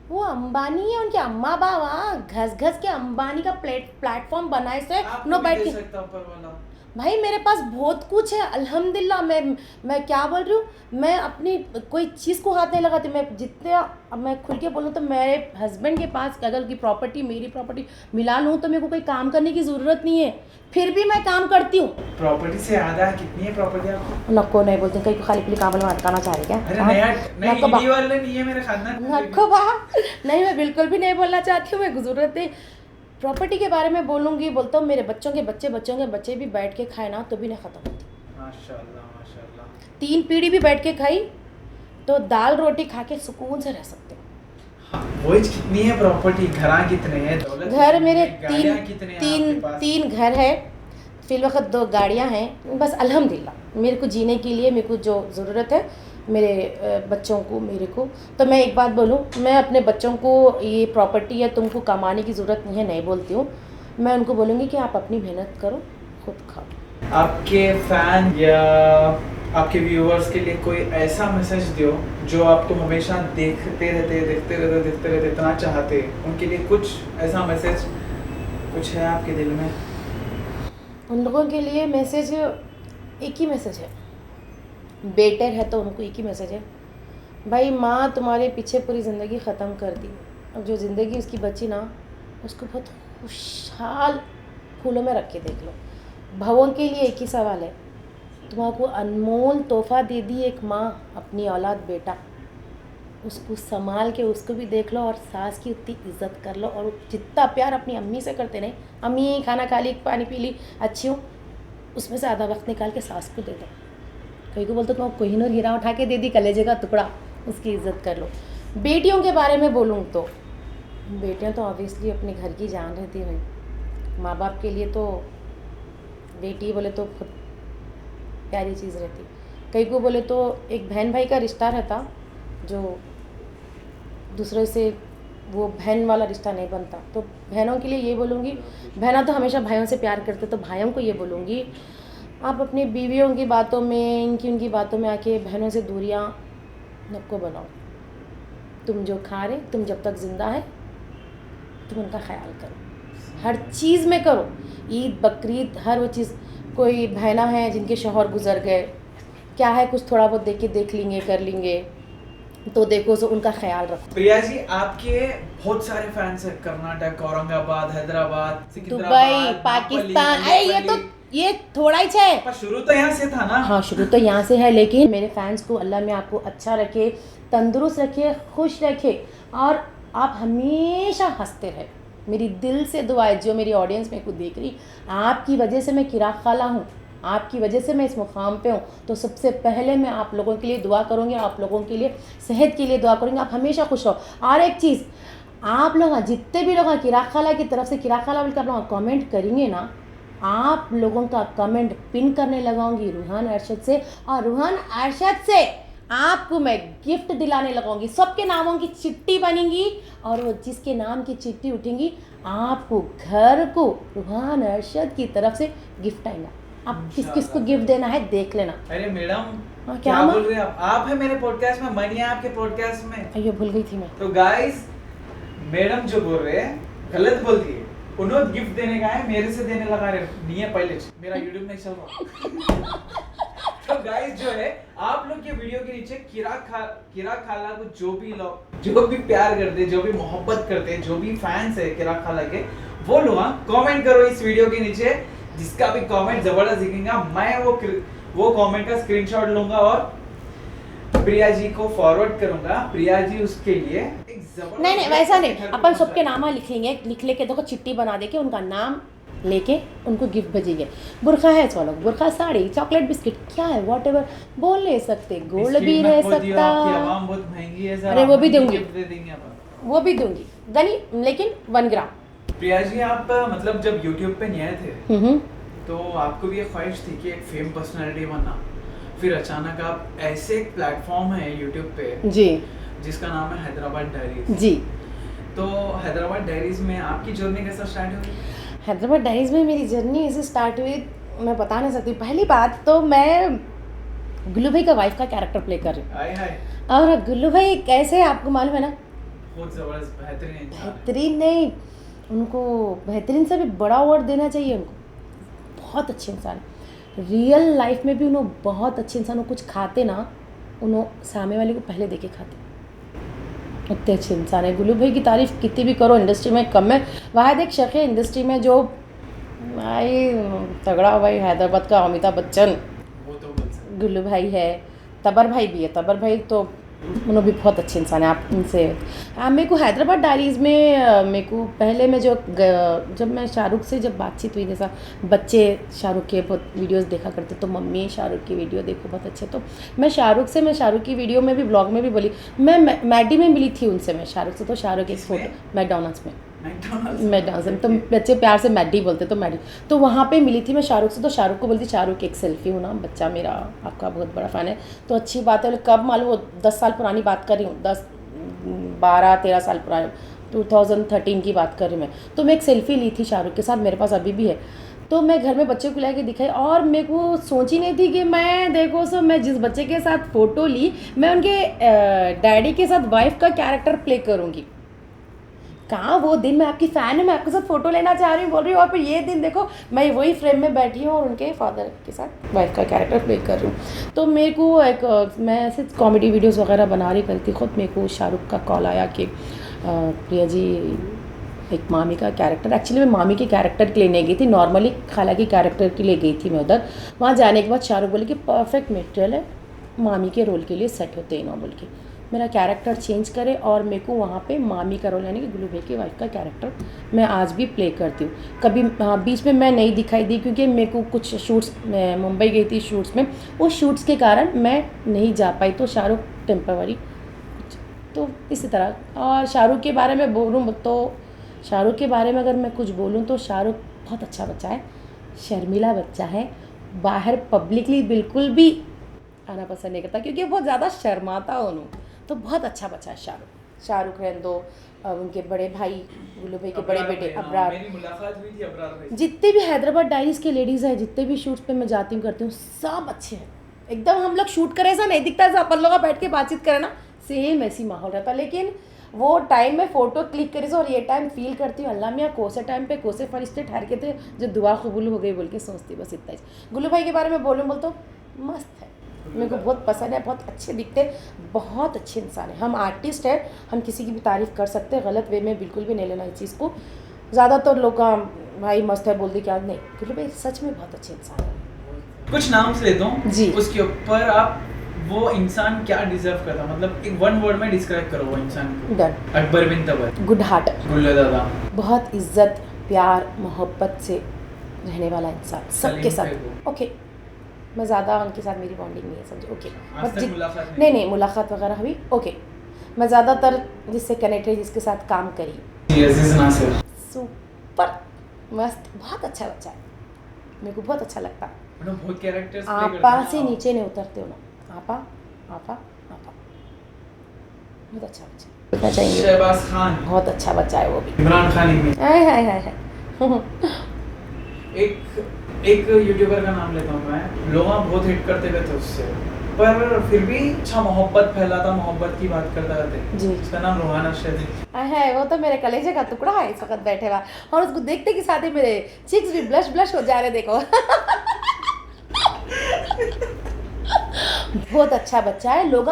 वो अंबानी है, उनके अम्मा बाबा घस घस के अंबानी का प्लेटफॉर्म बनाए से नो बैठ के ऊपर वाला। भाई मेरे पास बहुत कुछ है अल्हम्दुलिल्लाह। मैं क्या बोल रही हूँ, मैं अपनी कोई चीज़ को हाथ नहीं लगाती। मैं जितने, अब मैं खुल के बोलूँ तो मेरे हस्बैंड के पास अगर की प्रॉपर्टी, मेरी प्रॉपर्टी मिला लूँ तो मेरे को कोई काम करने की ज़रूरत नहीं है, फिर भी मैं काम करती हूँ। प्रॉपर्टी से आधा कितनी है प्रॉपर्टी आपको? नको नहीं बोलते, कहीं खाली पीली काम वाला अटकाना चाह रहे क्या? नहीं है मेरे खानदान। नको बा, नहीं मैं बिल्कुल भी नहीं बोलना चाहती हूँ। मैं ज़रूरत है प्रॉपर्टी के बारे में बोलूँगी, बोलता हूँ मेरे बच्चों के बच्चे भी बैठ के खाए ना तो भी नहीं ख़त्म होती। माशाल्लाह माशाल्लाह। 3 पीढ़ी भी बैठ के खाई तो दाल रोटी खा के सुकून से रह सकते हो। वो कितनी है प्रॉपर्टी, घर कितने हैं, दौलत घर मेरे तीन घर है, फिल वक्त 2 गाड़ियाँ हैं, बस अल्हम्दुलिल्लाह। मेरे को जीने के लिए मेरे को जो ज़रूरत है, मेरे बच्चों को, मेरे को, तो मैं एक बात बोलूँ, मैं अपने बच्चों को ये प्रॉपर्टी या तुमको कमाने की ज़रूरत नहीं है नहीं बोलती हूँ। मैं उनको बोलूँगी कि आप अपनी मेहनत करो, खुद खाओ। आपके फैन या आपके व्यूअर्स के लिए कोई ऐसा मैसेज दो जो आपको हमेशा देखते रहते इतना चाहते, उनके लिए कुछ ऐसा मैसेज कुछ है आपके दिल में? उन लोगों के लिए मैसेज एक ही मैसेज है, बेटे है तो उनको एक ही मैसेज है, भाई माँ तुम्हारे पीछे पूरी ज़िंदगी ख़त्म कर दी, अब जो ज़िंदगी उसकी बची ना उसको बहुत खुशहाल फूलों में रख के देख लो। भावों के लिए एक ही सवाल है, तुम्हारा अनमोल तोहफ़ा दे दी एक माँ अपनी औलाद बेटा, उसको संभाल के उसको भी देख लो और सास की उतनी इज्जत कर लो, और जितना प्यार अपनी अम्मी से करते नहीं, अम्मी खाना खा ली पानी पी ली अच्छी हूँ, उसमें से आधा वक्त निकाल के सास को दे दो। कहीं को बोलते तुम कोहिनूर हीरा उठा के दे दी कलेजे का टुकड़ा, उसकी इज्जत कर लो। बेटियों के बारे में बोलूँ तो बेटियाँ तो ऑब्वियसली अपने घर की जान रहती हैं, माँ बाप के लिए तो बेटी बोले तो खुद प्यारी चीज़ रहती। कहीं को बोले तो एक बहन भाई का रिश्ता रहता जो दूसरे से वो बहन वाला रिश्ता नहीं बनता, तो बहनों के लिए ये बोलूँगी, बहना तो हमेशा भाइयों से प्यार करते, तो भाइयों को ये बोलूँगी आप अपनी बीवियों की बातों में उनकी बातों में आके बहनों से दूरियाँ नको बनाओ। तुम जो खा रहे, तुम जब तक ज़िंदा है तुम उनका ख्याल करो, हर चीज़ में करो, ईद बकरीद हर वो चीज़। कोई बहना है जिनके शौहर गुजर गए, क्या है कुछ थोड़ा बहुत देख लेंगे कर लेंगे, तो देखो सो उनका ख्याल रखो। प्रिया जी आपके बहुत सारे फैंस हैं, कर्नाटक, औरंगाबाद, हैदराबाद, दुबई, पाकिस्तान, अरे ये थोड़ा ही है, पर शुरू तो यहाँ से था ना। हाँ शुरू तो यहाँ से है, लेकिन मेरे फैंस को अल्लाह में आपको अच्छा रखे, तंदुरुस्त रखे, खुश रखे, और आप हमेशा हंसते रहे। मेरी दिल से दुआ है, जो मेरी ऑडियंस मेरे को देख रही, आपकी वजह से मैं किराक खाला हूँ, आपकी वजह से मैं इस मुकाम पे हूँ, तो सबसे पहले मैं आप लोगों के लिए दुआ करूँगी, आप लोगों के लिए सेहत के लिए दुआ करूँगी, आप हमेशा खुश रहो। और एक चीज़, आप लोग जितने भी लोग किराक खाला की तरफ से किराक खाला बोलकर आप लोग कमेंट करेंगे ना, आप लोगों का कमेंट पिन करने लगाऊंगी रूहान अरशद से, और रूहान अरशद से आपको मैं गिफ्ट दिलाने लगाऊंगी। सबके नामों की चिट्ठी बनेगी, और वो जिसके नाम की चिट्ठी उठेंगी आपको घर को रूहान अरशद की तरफ से गिफ्ट आएगा। आप किस किस को गिफ्ट देना है देख लेना। अरे मैडम क्या बोल रहे हैं आप है मेरे पॉडकास्ट में, मनी है आपके पॉडकास्ट में। अयो भूल गई थी मैं। तो गाइस मैडम जो बोल रहे हैं गलत बोल दिए, उन्होंने गिफ्ट देने का है, मेरे से देने लगा रहे नहीं है, पहले मेरा यूट्यूब नहीं चल रहा। तो गाइस जो है आप लोग के वीडियो के नीचे किराक खाला को जो भी प्यार करते, जो भी मोहब्बत करते, जो भी फैंस है किराक खाला के, वो लोग कमेंट करो इस वीडियो के नीचे। जिसका भी कमेंट जबरदस्त दिखेगा, मैं वो कमेंट का स्क्रीनशॉट लूंगा और प्रिया जी को फॉरवर्ड करूंगा। प्रिया जी उसके लिए एक नहीं वैसा नहीं, अपन सबके नाम लिख लेके देखो, चिट्ठी बना दे के उनका नाम लेके उनको गिफ्ट भेजेंगे। बुरखा है चलो, बुरखा, साड़ी, चॉकलेट, बिस्किट, क्या है व्हाट एवर बोल ले सकते, गोल्ड भी रह सकता, बहुत महंगी है, अरे वो भी दूंगी गनी, लेकिन 1 ग्राम। प्रिया जी आप मतलब जब YouTube पे नहीं आए थे तो आपको भी एक ख्वाहिश थी कि एक फेम पर्सनालिटी बनना, फिर अचानक आप ऐसे एक प्लेटफॉर्म है YouTube पे जी जिसका नाम है हैदराबाद डायरीज जी। तो हैदराबाद डायरीज में आपकी जर्नी कैसा स्टार्ट हुई? हैदराबाद डायरीज में मेरी जर्नी ऐसे स्टार्ट हुई, मैं बता नहीं सकती। पहली बात तो मैं गुल्लू भाई का वाइफ का कैरेक्टर प्ले कर रही हूँ, और गुल्लू भाई कैसे आपको मालूम है ना, बहुत जबरदस्त बेहतरीन नहीं, उनको बेहतरीन से भी बड़ा अवार्ड देना चाहिए उनको। बहुत अच्छे इंसान, रियल लाइफ में भी उन्होंने बहुत अच्छे इंसान, वो कुछ खाते ना उन्होंने सामने वाले को पहले देके खाते, इतने अच्छे इंसान है। गुल्लू भाई की तारीफ़ कितनी भी करो इंडस्ट्री में कम है। वाहिद एक शख्स है इंडस्ट्री में जो भाई तगड़ा, भाई हैदराबाद का अमिताभ बच्चन गुल्लू भाई है, तबर भाई भी है, तबर भाई तो उन्होंने भी बहुत अच्छे इंसान है। आप उनसे मेरे को हैदराबाद डायरीज़ में मेरे को पहले में जब मैं शाहरुख से जब बातचीत हुई, जैसा बच्चे शाहरुख के बहुत वीडियोस देखा करते, तो मम्मी शाहरुख की वीडियो देखो बहुत अच्छे, तो मैं शाहरुख की वीडियो में भी ब्लॉग में भी बोली, मैं मैडी में मिली थी उनसे, मैं शाहरुख से, तो शाहरुख एक फ़ोटो मैकडॉनल्ड्स में तो बच्चे प्यार से मैडी बोलते, तो मैडी, तो वहाँ पे मिली थी मैं शाहरुख से, तो शाहरुख को बोलती शाहरुख एक सेल्फी हूँ ना, बच्चा मेरा आपका बहुत बड़ा फ़ैन है, तो अच्छी बात है। कब मालूम, वो 10 साल पुरानी बात कर रही हूँ, 12-13 साल पुरानी, 2013 की बात कर रही हूँ मैं, तो मैं एक सेल्फी ली थी शाहरुख के साथ, मेरे पास अभी भी है, तो मैं घर में बच्चे को ला के दिखाई, और मेरे को सोची नहीं थी कि मैं देखो सो मैं जिस बच्चे के साथ फ़ोटो ली, मैं उनके डैडी के साथ वाइफ का कैरेक्टर प्ले करूँगी। कहाँ वो दिन, मैं आपकी फ़ैन हूँ, मैं आपके साथ फ़ोटो लेना चाह रही हूँ बोल रही हूँ, और फिर ये दिन देखो मैं वही फ्रेम में बैठी हूँ और उनके फादर के साथ वाइफ का कैरेक्टर प्ले कर रही हूँ। तो मेरे को एक मैं ऐसे कॉमेडी वीडियोस वगैरह बना रही करती खुद, मेरे को शाहरुख का कॉल आया कि प्रिया जी एक मामी का कैरेक्टर, एक्चुअली मैं मामी के कैरेक्टर के लिए नहीं गई थी, नॉर्मली खाला की कैरेक्टर के लिए गई थी मैं उधर। वहाँ जाने के बाद शाहरुख बोले कि परफेक्ट मटेरियल है, मामी के रोल के लिए सेट होते हैं ना, बोल के मेरा कैरेक्टर चेंज करे और मेरे को वहाँ पे मामी का रोल यानी कि गुल्लू भाई की वाइफ का कैरेक्टर मैं आज भी प्ले करती हूँ। कभी बीच में मैं नहीं दिखाई दी क्योंकि मेरे को कुछ शूट्स, मैं मुंबई गई थी शूट्स में, वो शूट्स के कारण मैं नहीं जा पाई, तो शाहरुख टेम्पररी, तो इसी तरह। और शाहरुख के बारे में बोलूँ तो शाहरुख के बारे में अगर मैं कुछ बोलूँ तो शाहरुख बहुत अच्छा बच्चा है, शर्मीला बच्चा है, बाहर पब्लिकली बिल्कुल भी आना पसंद नहीं करता क्योंकि बहुत ज़्यादा शर्माता उन्होंने, तो बहुत अच्छा बच्चा है शाहरुख रहने दो। उनके बड़े भाई गुल्लू भाई के बड़े बेटे अबरार, मेरी मुलाकात हुई थी अबरार भाई से। जितने भी हैदराबाद डायरीज के लेडीज़ हैं, जितने भी शूट्स पे मैं जाती हूँ करती हूँ, सब अच्छे हैं एकदम। हम लोग शूट करें ऐसा नहीं दिखता, ऐसा अपन लोग बैठ के बातचीत करें ना, सेम ऐसी माहौल रहता। लेकिन वो टाइम में फ़ोटो क्लिक करी और ये टाइम फील करती हूँ अल्लाह मियाँ कोसे टाइम पे कोसे फरिश्ते ठहर के थे जो दुआ कबूल हो गई बोल के सोचती, बस इतना ही। गुल्लू भाई के बारे में बोलूँ बोल तो मस्त है, मेरे को बहुत पसंद है, बहुत अच्छे दिखते, बहुत अच्छे इंसान है। हम आर्टिस्ट हैं, हम किसी की भी तारीफ़ कर सकते हैं, गलत वे में बिल्कुल भी नहीं लेना इस चीज़ को। ज़्यादातर लोग का भाई मस्त है बोल दी क्या, नहीं, गुल्लू भाई सच में बहुत अच्छे इंसान है। कुछ नाम से लेता हूँ जी, उसके ऊपर आप वो इंसान क्या डिजर्व करता, मतलब एक वन वर्ड में डिस्क्राइब करो वो इंसान को। डन। अकबर बिन तबर। गुड हार्ट, गुल्लू दादा। बहुत इज्जत प्यार मोहब्बत से रहने वाला इंसान सबके सलीम साथ। ओके, मैं ज़्यादा उनके साथ मेरी बॉन्डिंग नहीं है, समझे। ओके, आज तक मुलाकात नहीं मुलाकात वगैरह हुई। ओके, मैं ज़्यादातर जिससे कनेक्ट है, जिसके साथ काम करी, अजीज नासिर। सुपर मस्त, बहुत अच्छा बच्चा है, मेरे को बहुत अच्छा लगता है। बहुत कैरेक्टर्स प्ले करते आपा हैं से आप। नीचे नहीं उतरते हो ना, आपा आपा आपा, बहुत अच्छा बच्चा देखना चाहिए। शहबाज खान। बहुत अच्छा बच्चा है वो भी। इमरान खान भी। हाय हाय हाय हाय। एक यूट्यूबर का नाम लेता हूँ मैं, लोग बहुत हिट करते गए थे उससे, पर फिर भी अच्छा मोहब्बत फैलाता, मोहब्बत की बात करता रहते जी। उसका नाम रोहान अर्शद है। है, वो तो मेरे कलेजे का टुकड़ा है इस वक्त बैठे हुआ, और उसको देखते के साथ ही मेरे चिक्स भी ब्लश हो जा रहे, देखो। बहुत अच्छा बच्चा है। लोग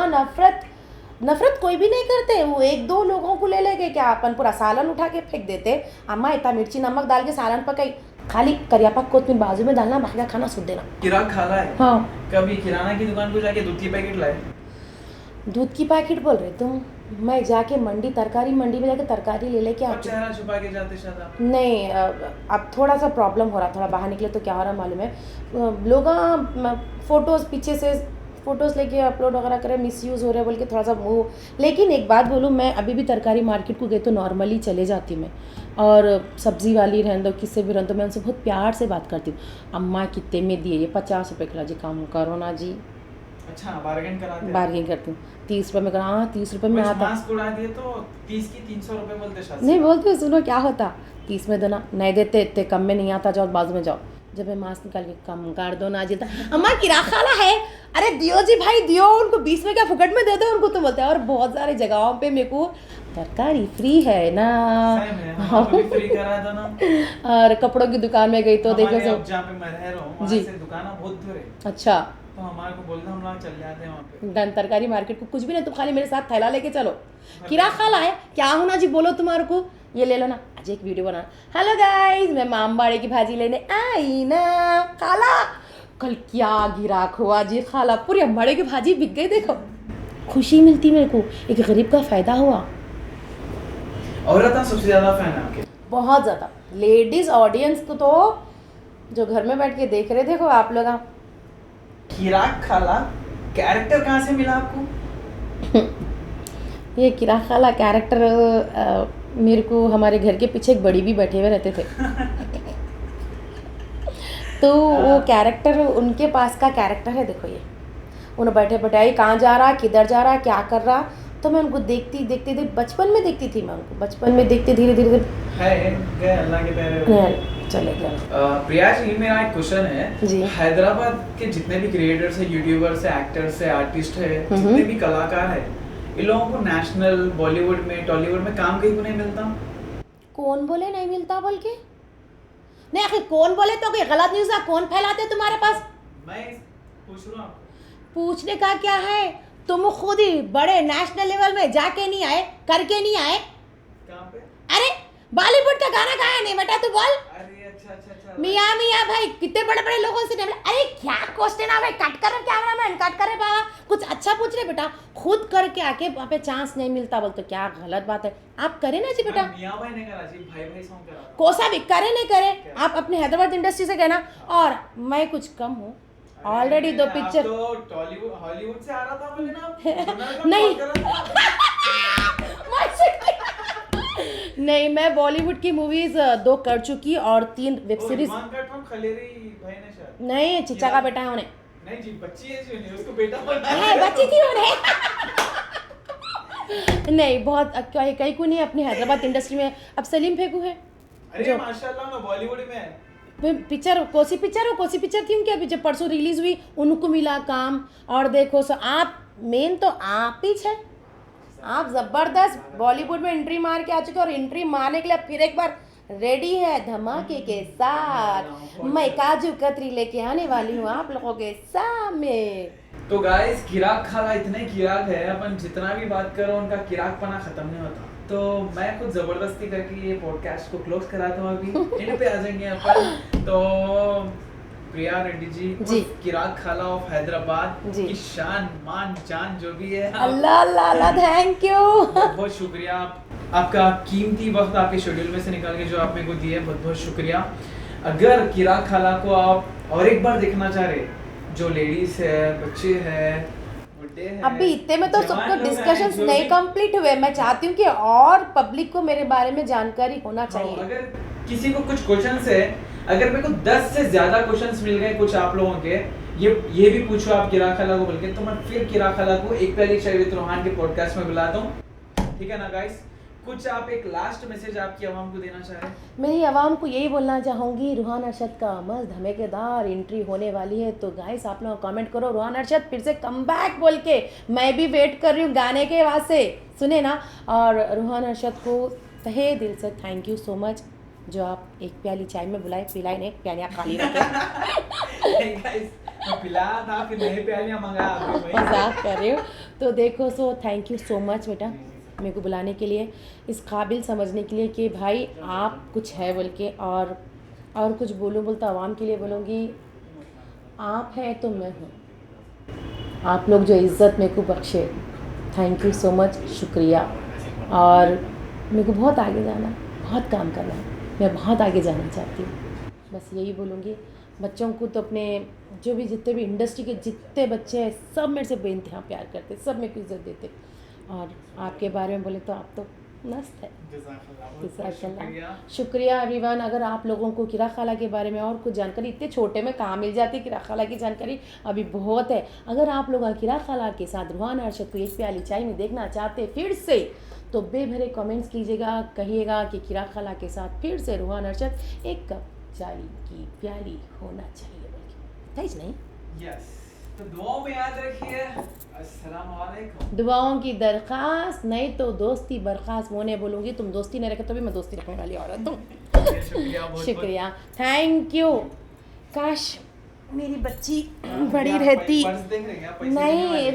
नफरत कोई भी नहीं करते, वो एक दो लोगों को ले लेके क्या अपन पूरा सालन उठा के फेंक देते। अम्मा इतना मिर्ची नमक डाल के सालन पकाई, खाली करियापा कोतमीर बाजू में डालना, बाकी का खाना सुध देना। किराक खाला है। हाँ, कभी किराना की दुकान को जाके दूध की पैकेट लाए? दूध की पैकेट बोल रहे तुम? मैं जाके तरकारी मंडी में जाके तरकारी ले लेके और आती। चेहरा छुपा के जाते शायद आप? नहीं, अब थोड़ा सा प्रॉब्लम हो रहा, थोड़ा बाहर निकले तो क्या हो रहा मालूम है, लोग फ़ोटोज़ पीछे से फ़ोटोज़ लेके अपलोड वगैरह करें, मिसयूज़ हो रहे बोल के थोड़ा सा मुँह। लेकिन एक बात बोलूँ, मैं अभी भी तरकारी मार्केट को गई तो नॉर्मली चले जाती मैं, और सब्ज़ी वाली रहने दो, किससे भी रहने दो, मैं उनसे बहुत प्यार से बात करती हूँ। अम्मा कितने में दिए? ये 50 रुपये किलो जी, काम करो ना जी। अच्छा, बार्गेन कराते हैं? बार्गेन करती हूँ, 30 रुपये में करा, हाँ 30 रुपये में कुछ आता। मास्क उड़ा दिए तो 30 की 300 रुपए बोलते शायद। नहीं बोलती, सुनो क्या होता, 30 में देना, नहीं देते इतने कम में नहीं आता, जाओ बाजू में जाओ। जब मैं मास्क निकाल के कम कर दो ना जिलता, अम्मा किरा खाला है, अरे दियो जी भाई दियो, उनको 20 में क्या फुकट में दे दो उनको, तो बोलते हैं। और बहुत सारी जगहों पे मेरे को तरकारी फ्री है ना, फ्री करा दो ना। और कपड़ों की दुकान में गई तो देखो अब जहाँ पे मैं रह रहा हूँ वहाँ से दुकान बहुत दूर है। अच्छा, तो हमारे को बोलना, हम लोग चल जाते हैं वहाँ पे। डन, तरकारी मार्केट को कुछ भी नहीं, तुम खाली मेरे साथ थैला लेके चलो। किरा खाला है क्या होना जी, बोलो तुम्हारे को, ये ले लो ना, आज एक वीडियो बना। हेलो गाइस, मैं मामबाड़े की भाजी लेने आई ना, खाला कल क्या गिराक हुआ जी, खाला पूरी अम्बाड़े की भाजी बिक गई, देखो खुशी मिलती मेरे को, एक गरीब का फायदा हुआ। औरतें सबसे ज्यादा फैन है आपके? बहुत ज़्यादा, लेडीज ऑडियंस को तो जो घर में बैठ के देख रहे, देखो आप लोग। किराक खाला कैरेक्टर कहाँ से मिला आपको? ये किराक खाला कैरेक्टर मेरे को हमारे घर के पीछे एक बड़ी भी बैठे हुए रहते थे। तो वो कैरेक्टर उनके पास का कैरेक्टर है, देखो ये उन्हें बैठे बैठाई कहाँ जा रहा, किधर जा रहा, क्या कर रहा, तो मैं उनको देखती बचपन में देखती थी, मैं उनको बचपन में देखती, धीरे धीरे गए अल्लाह के प्यारे चले गए। प्रिया जी, मेरा एक क्वेश्चन है जी। हैदराबाद के जितने भी क्रिएटर्स है, यूट्यूबर्स है, एक्टर्स है, आर्टिस्ट है, जितने भी कलाकार है, इन लोगों को नेशनल, बॉलीवुड में, टॉलीवुड में काम कहीं को नहीं मिलता? कौन बोले नहीं मिलता बोल के? नहीं आखिर कौन बोले तो कोई गलत न्यूज़ कौन फैलाते तुम्हारे पास? मैं पूछ रहा हूँ आपको। पूछने का क्या है? तुम खुद ही बड़े नेशनल लेवल में जाके नहीं आए, करके नहीं आए। कहाँ पे? अरे बॉलीवुड का गाना गाया नहीं बेटा, तू बोल। अरे अच्छा मियाँ मियाँ भाई कितने बड़े बड़े लोगों से नहीं। अरे क्या क्वेश्चन आ भाई, कट कर कैमरामैन, कट करे बाबा, कुछ अच्छा पूछ रहे बेटा। खुद करके आके वहाँ पे चांस नहीं मिलता बोल तो क्या गलत बात है। आप करे ना जी बेटा, मियाँ भाई ने करा जी, भाई भाई सॉन्ग करा। कोसा भी करे नहीं करे, आप अपने हैदराबाद इंडस्ट्री से कहना। और मैं कुछ कम हूँ, ऑलरेडी 2 पिक्चर। तो टॉलीवुड हॉलीवुड से आ रहा था बोले ना नहीं नहीं, मैं बॉलीवुड की मूवीज 2 कर चुकी और 3 वेब सीरीज। भाई ने शायद नहीं, चिच्चा का बेटा है उन्हें। नहीं जी, बच्ची है जी, नहीं उसको बेटा बोलना है, बच्ची थी उन्हें। नहीं बहुत कहीं को नहीं, अपनी हैदराबाद इंडस्ट्री में अब सलीम फेकू है। अरे माशाल्लाह ना बॉलीवुड में पिक्चर कोसी पिक्चर थी उनकी, अभी जब परसों रिलीज हुई उनको मिला काम। और देखो सो आप मेन तो आप ही है, आप ज़बरदस्त बॉलीवुड में एंट्री मार के आ चुके और एंट्री मारने के लिए फिर एक बार रेडी है धमाके के साथ। मैं काजू कतरी लेके आने वाली हूँ आप लोगों के सामने। तो गाइस किराक खाला इतने किराक है, अपन जितना भी बात करो उनका किराकपना खत्म नहीं होता। तो मैं खुद जबरदस्ती करके ये पॉडकास्ट को क्लोज कराता हूँ, अभी एंड पे आ जाएंगे अपन। तो प्रिया रेड्डी जी किराक खाला ऑफ हैदराबाद की शान मान जान जो भी है, अल्लाह अल्लाह थैंक यू, बहुत शुक्रिया। आपका कीमती वक्त आपके शेड्यूल में से निकाल के जो आप मेरे को दिए, बहुत बहुत शुक्रिया। अगर किराक खाला को आप और एक बार देखना चाह रहे, जो लेडीज है, बच्चे हैं, बुड्ढे हैं, अभी इतने में तो सबको डिस्कशंस नहीं कंप्लीट हुए। मैं चाहती हूँ कि और पब्लिक को मेरे बारे में जानकारी होना चाहिए। अगर किसी को कुछ क्वेश्चंस है, अगर मेरे को 10 से ज्यादा क्वेश्चंस मिल गए कुछ आप लोगों के, ये भी पूछो आप किराक खाला को बोल के, तो मैं फिर किराक खाला को एक प्याली चाय विद रूहान के पॉडकास्ट में बुलाता हूँ, ठीक है ना गाइस? कुछ आप एक लास्ट मैसेज आपकी आवाम को देना चाह रहे हैं? मेरी आवाम को यही बोलना चाहूँगी, रूहान अरशद का मस्त धमाकेदार एंट्री होने वाली है। तो गाइस आप लोग कमेंट करो रूहान अरशद फिर से कम बैक बोल के, मैं भी वेट कर रही हूँ गाने के वास्ते, सुने ना। और रूहान अरशद को तहे दिल से थैंक यू सो मच, जो आप एक प्याली चाय में बुलाए, पिलाए नहीं, प्यालियाँ खाली रखे। पिलाया था फिर नई प्यालियाँ मंगाया, मजाक कर रही हूँ। तो देखो so thank you so much बेटा मेरे को बुलाने के लिए, इस काबिल समझने के लिए कि भाई आप कुछ है बोल के। और कुछ बोलूँ बोलता आवाम के लिए बोलूँगी, आप हैं तो मैं हूँ, आप लोग जो इज़्ज़त मेरे को बख्शे, थैंक यू सो मच, शुक्रिया। और मेरे को बहुत आगे जाना है, बहुत काम करना है, मैं बहुत आगे जाना चाहती हूँ, बस यही बोलूँगी। बच्चों को तो अपने जो भी जितने भी इंडस्ट्री के जितने बच्चे हैं सब मेरे से बेइंतहा प्यार करते, सब मेरे को इज़्ज़त देते। और आपके बारे में बोले तो आप तो मस्त है। शुक्रिया एवरीवन। अगर आप लोगों को किराक खाला के बारे में और कुछ जानकारी, इतने छोटे में कहाँ मिल जाती है किराक खाला की जानकारी, अभी बहुत है। अगर आप लोग किराक खाला के साथ रूहान अरशद को एक प्याली चाय में देखना चाहते फिर से, तो बेभरे कमेंट्स कीजिएगा, कहिएगा कि किराक खाला के साथ फिर से रूहान अरशद एक कप चाय की प्याली होना चाहिए बोल के, नहीं? यस, तो दुआओं में याद रखिए। अस्सलाम वालेकुम। दुआओं की दरखास्त नहीं तो दोस्ती बर्खास्त, वो नहीं बोलूँगी, तुम दोस्ती नहीं रखे तो भी मैं दोस्ती रखने वाली औरत हूँ। शुक्रिया, थैंक यू। काश मेरी बच्ची बड़ी रहती। नहीं,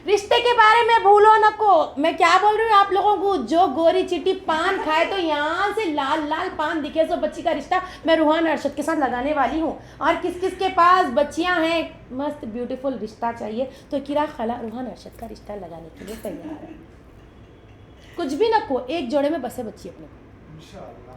रिश्ते के बारे में भूलो न को। मैं क्या बोल रही हूँ आप लोगों को, जो गोरी चिट्टी पान खाए तो यहाँ से लाल लाल पान दिखे, सो बच्ची का रिश्ता मैं रूहान अरशद के साथ लगाने वाली हूँ। और किस किस के पास बच्चियाँ हैं, मस्त ब्यूटीफुल रिश्ता चाहिए, तो किराक खाला रूहान अरशद का रिश्ता लगाने के लिए तैयार है। कुछ भी न को, एक जोड़े में बसे बच्ची अपने को।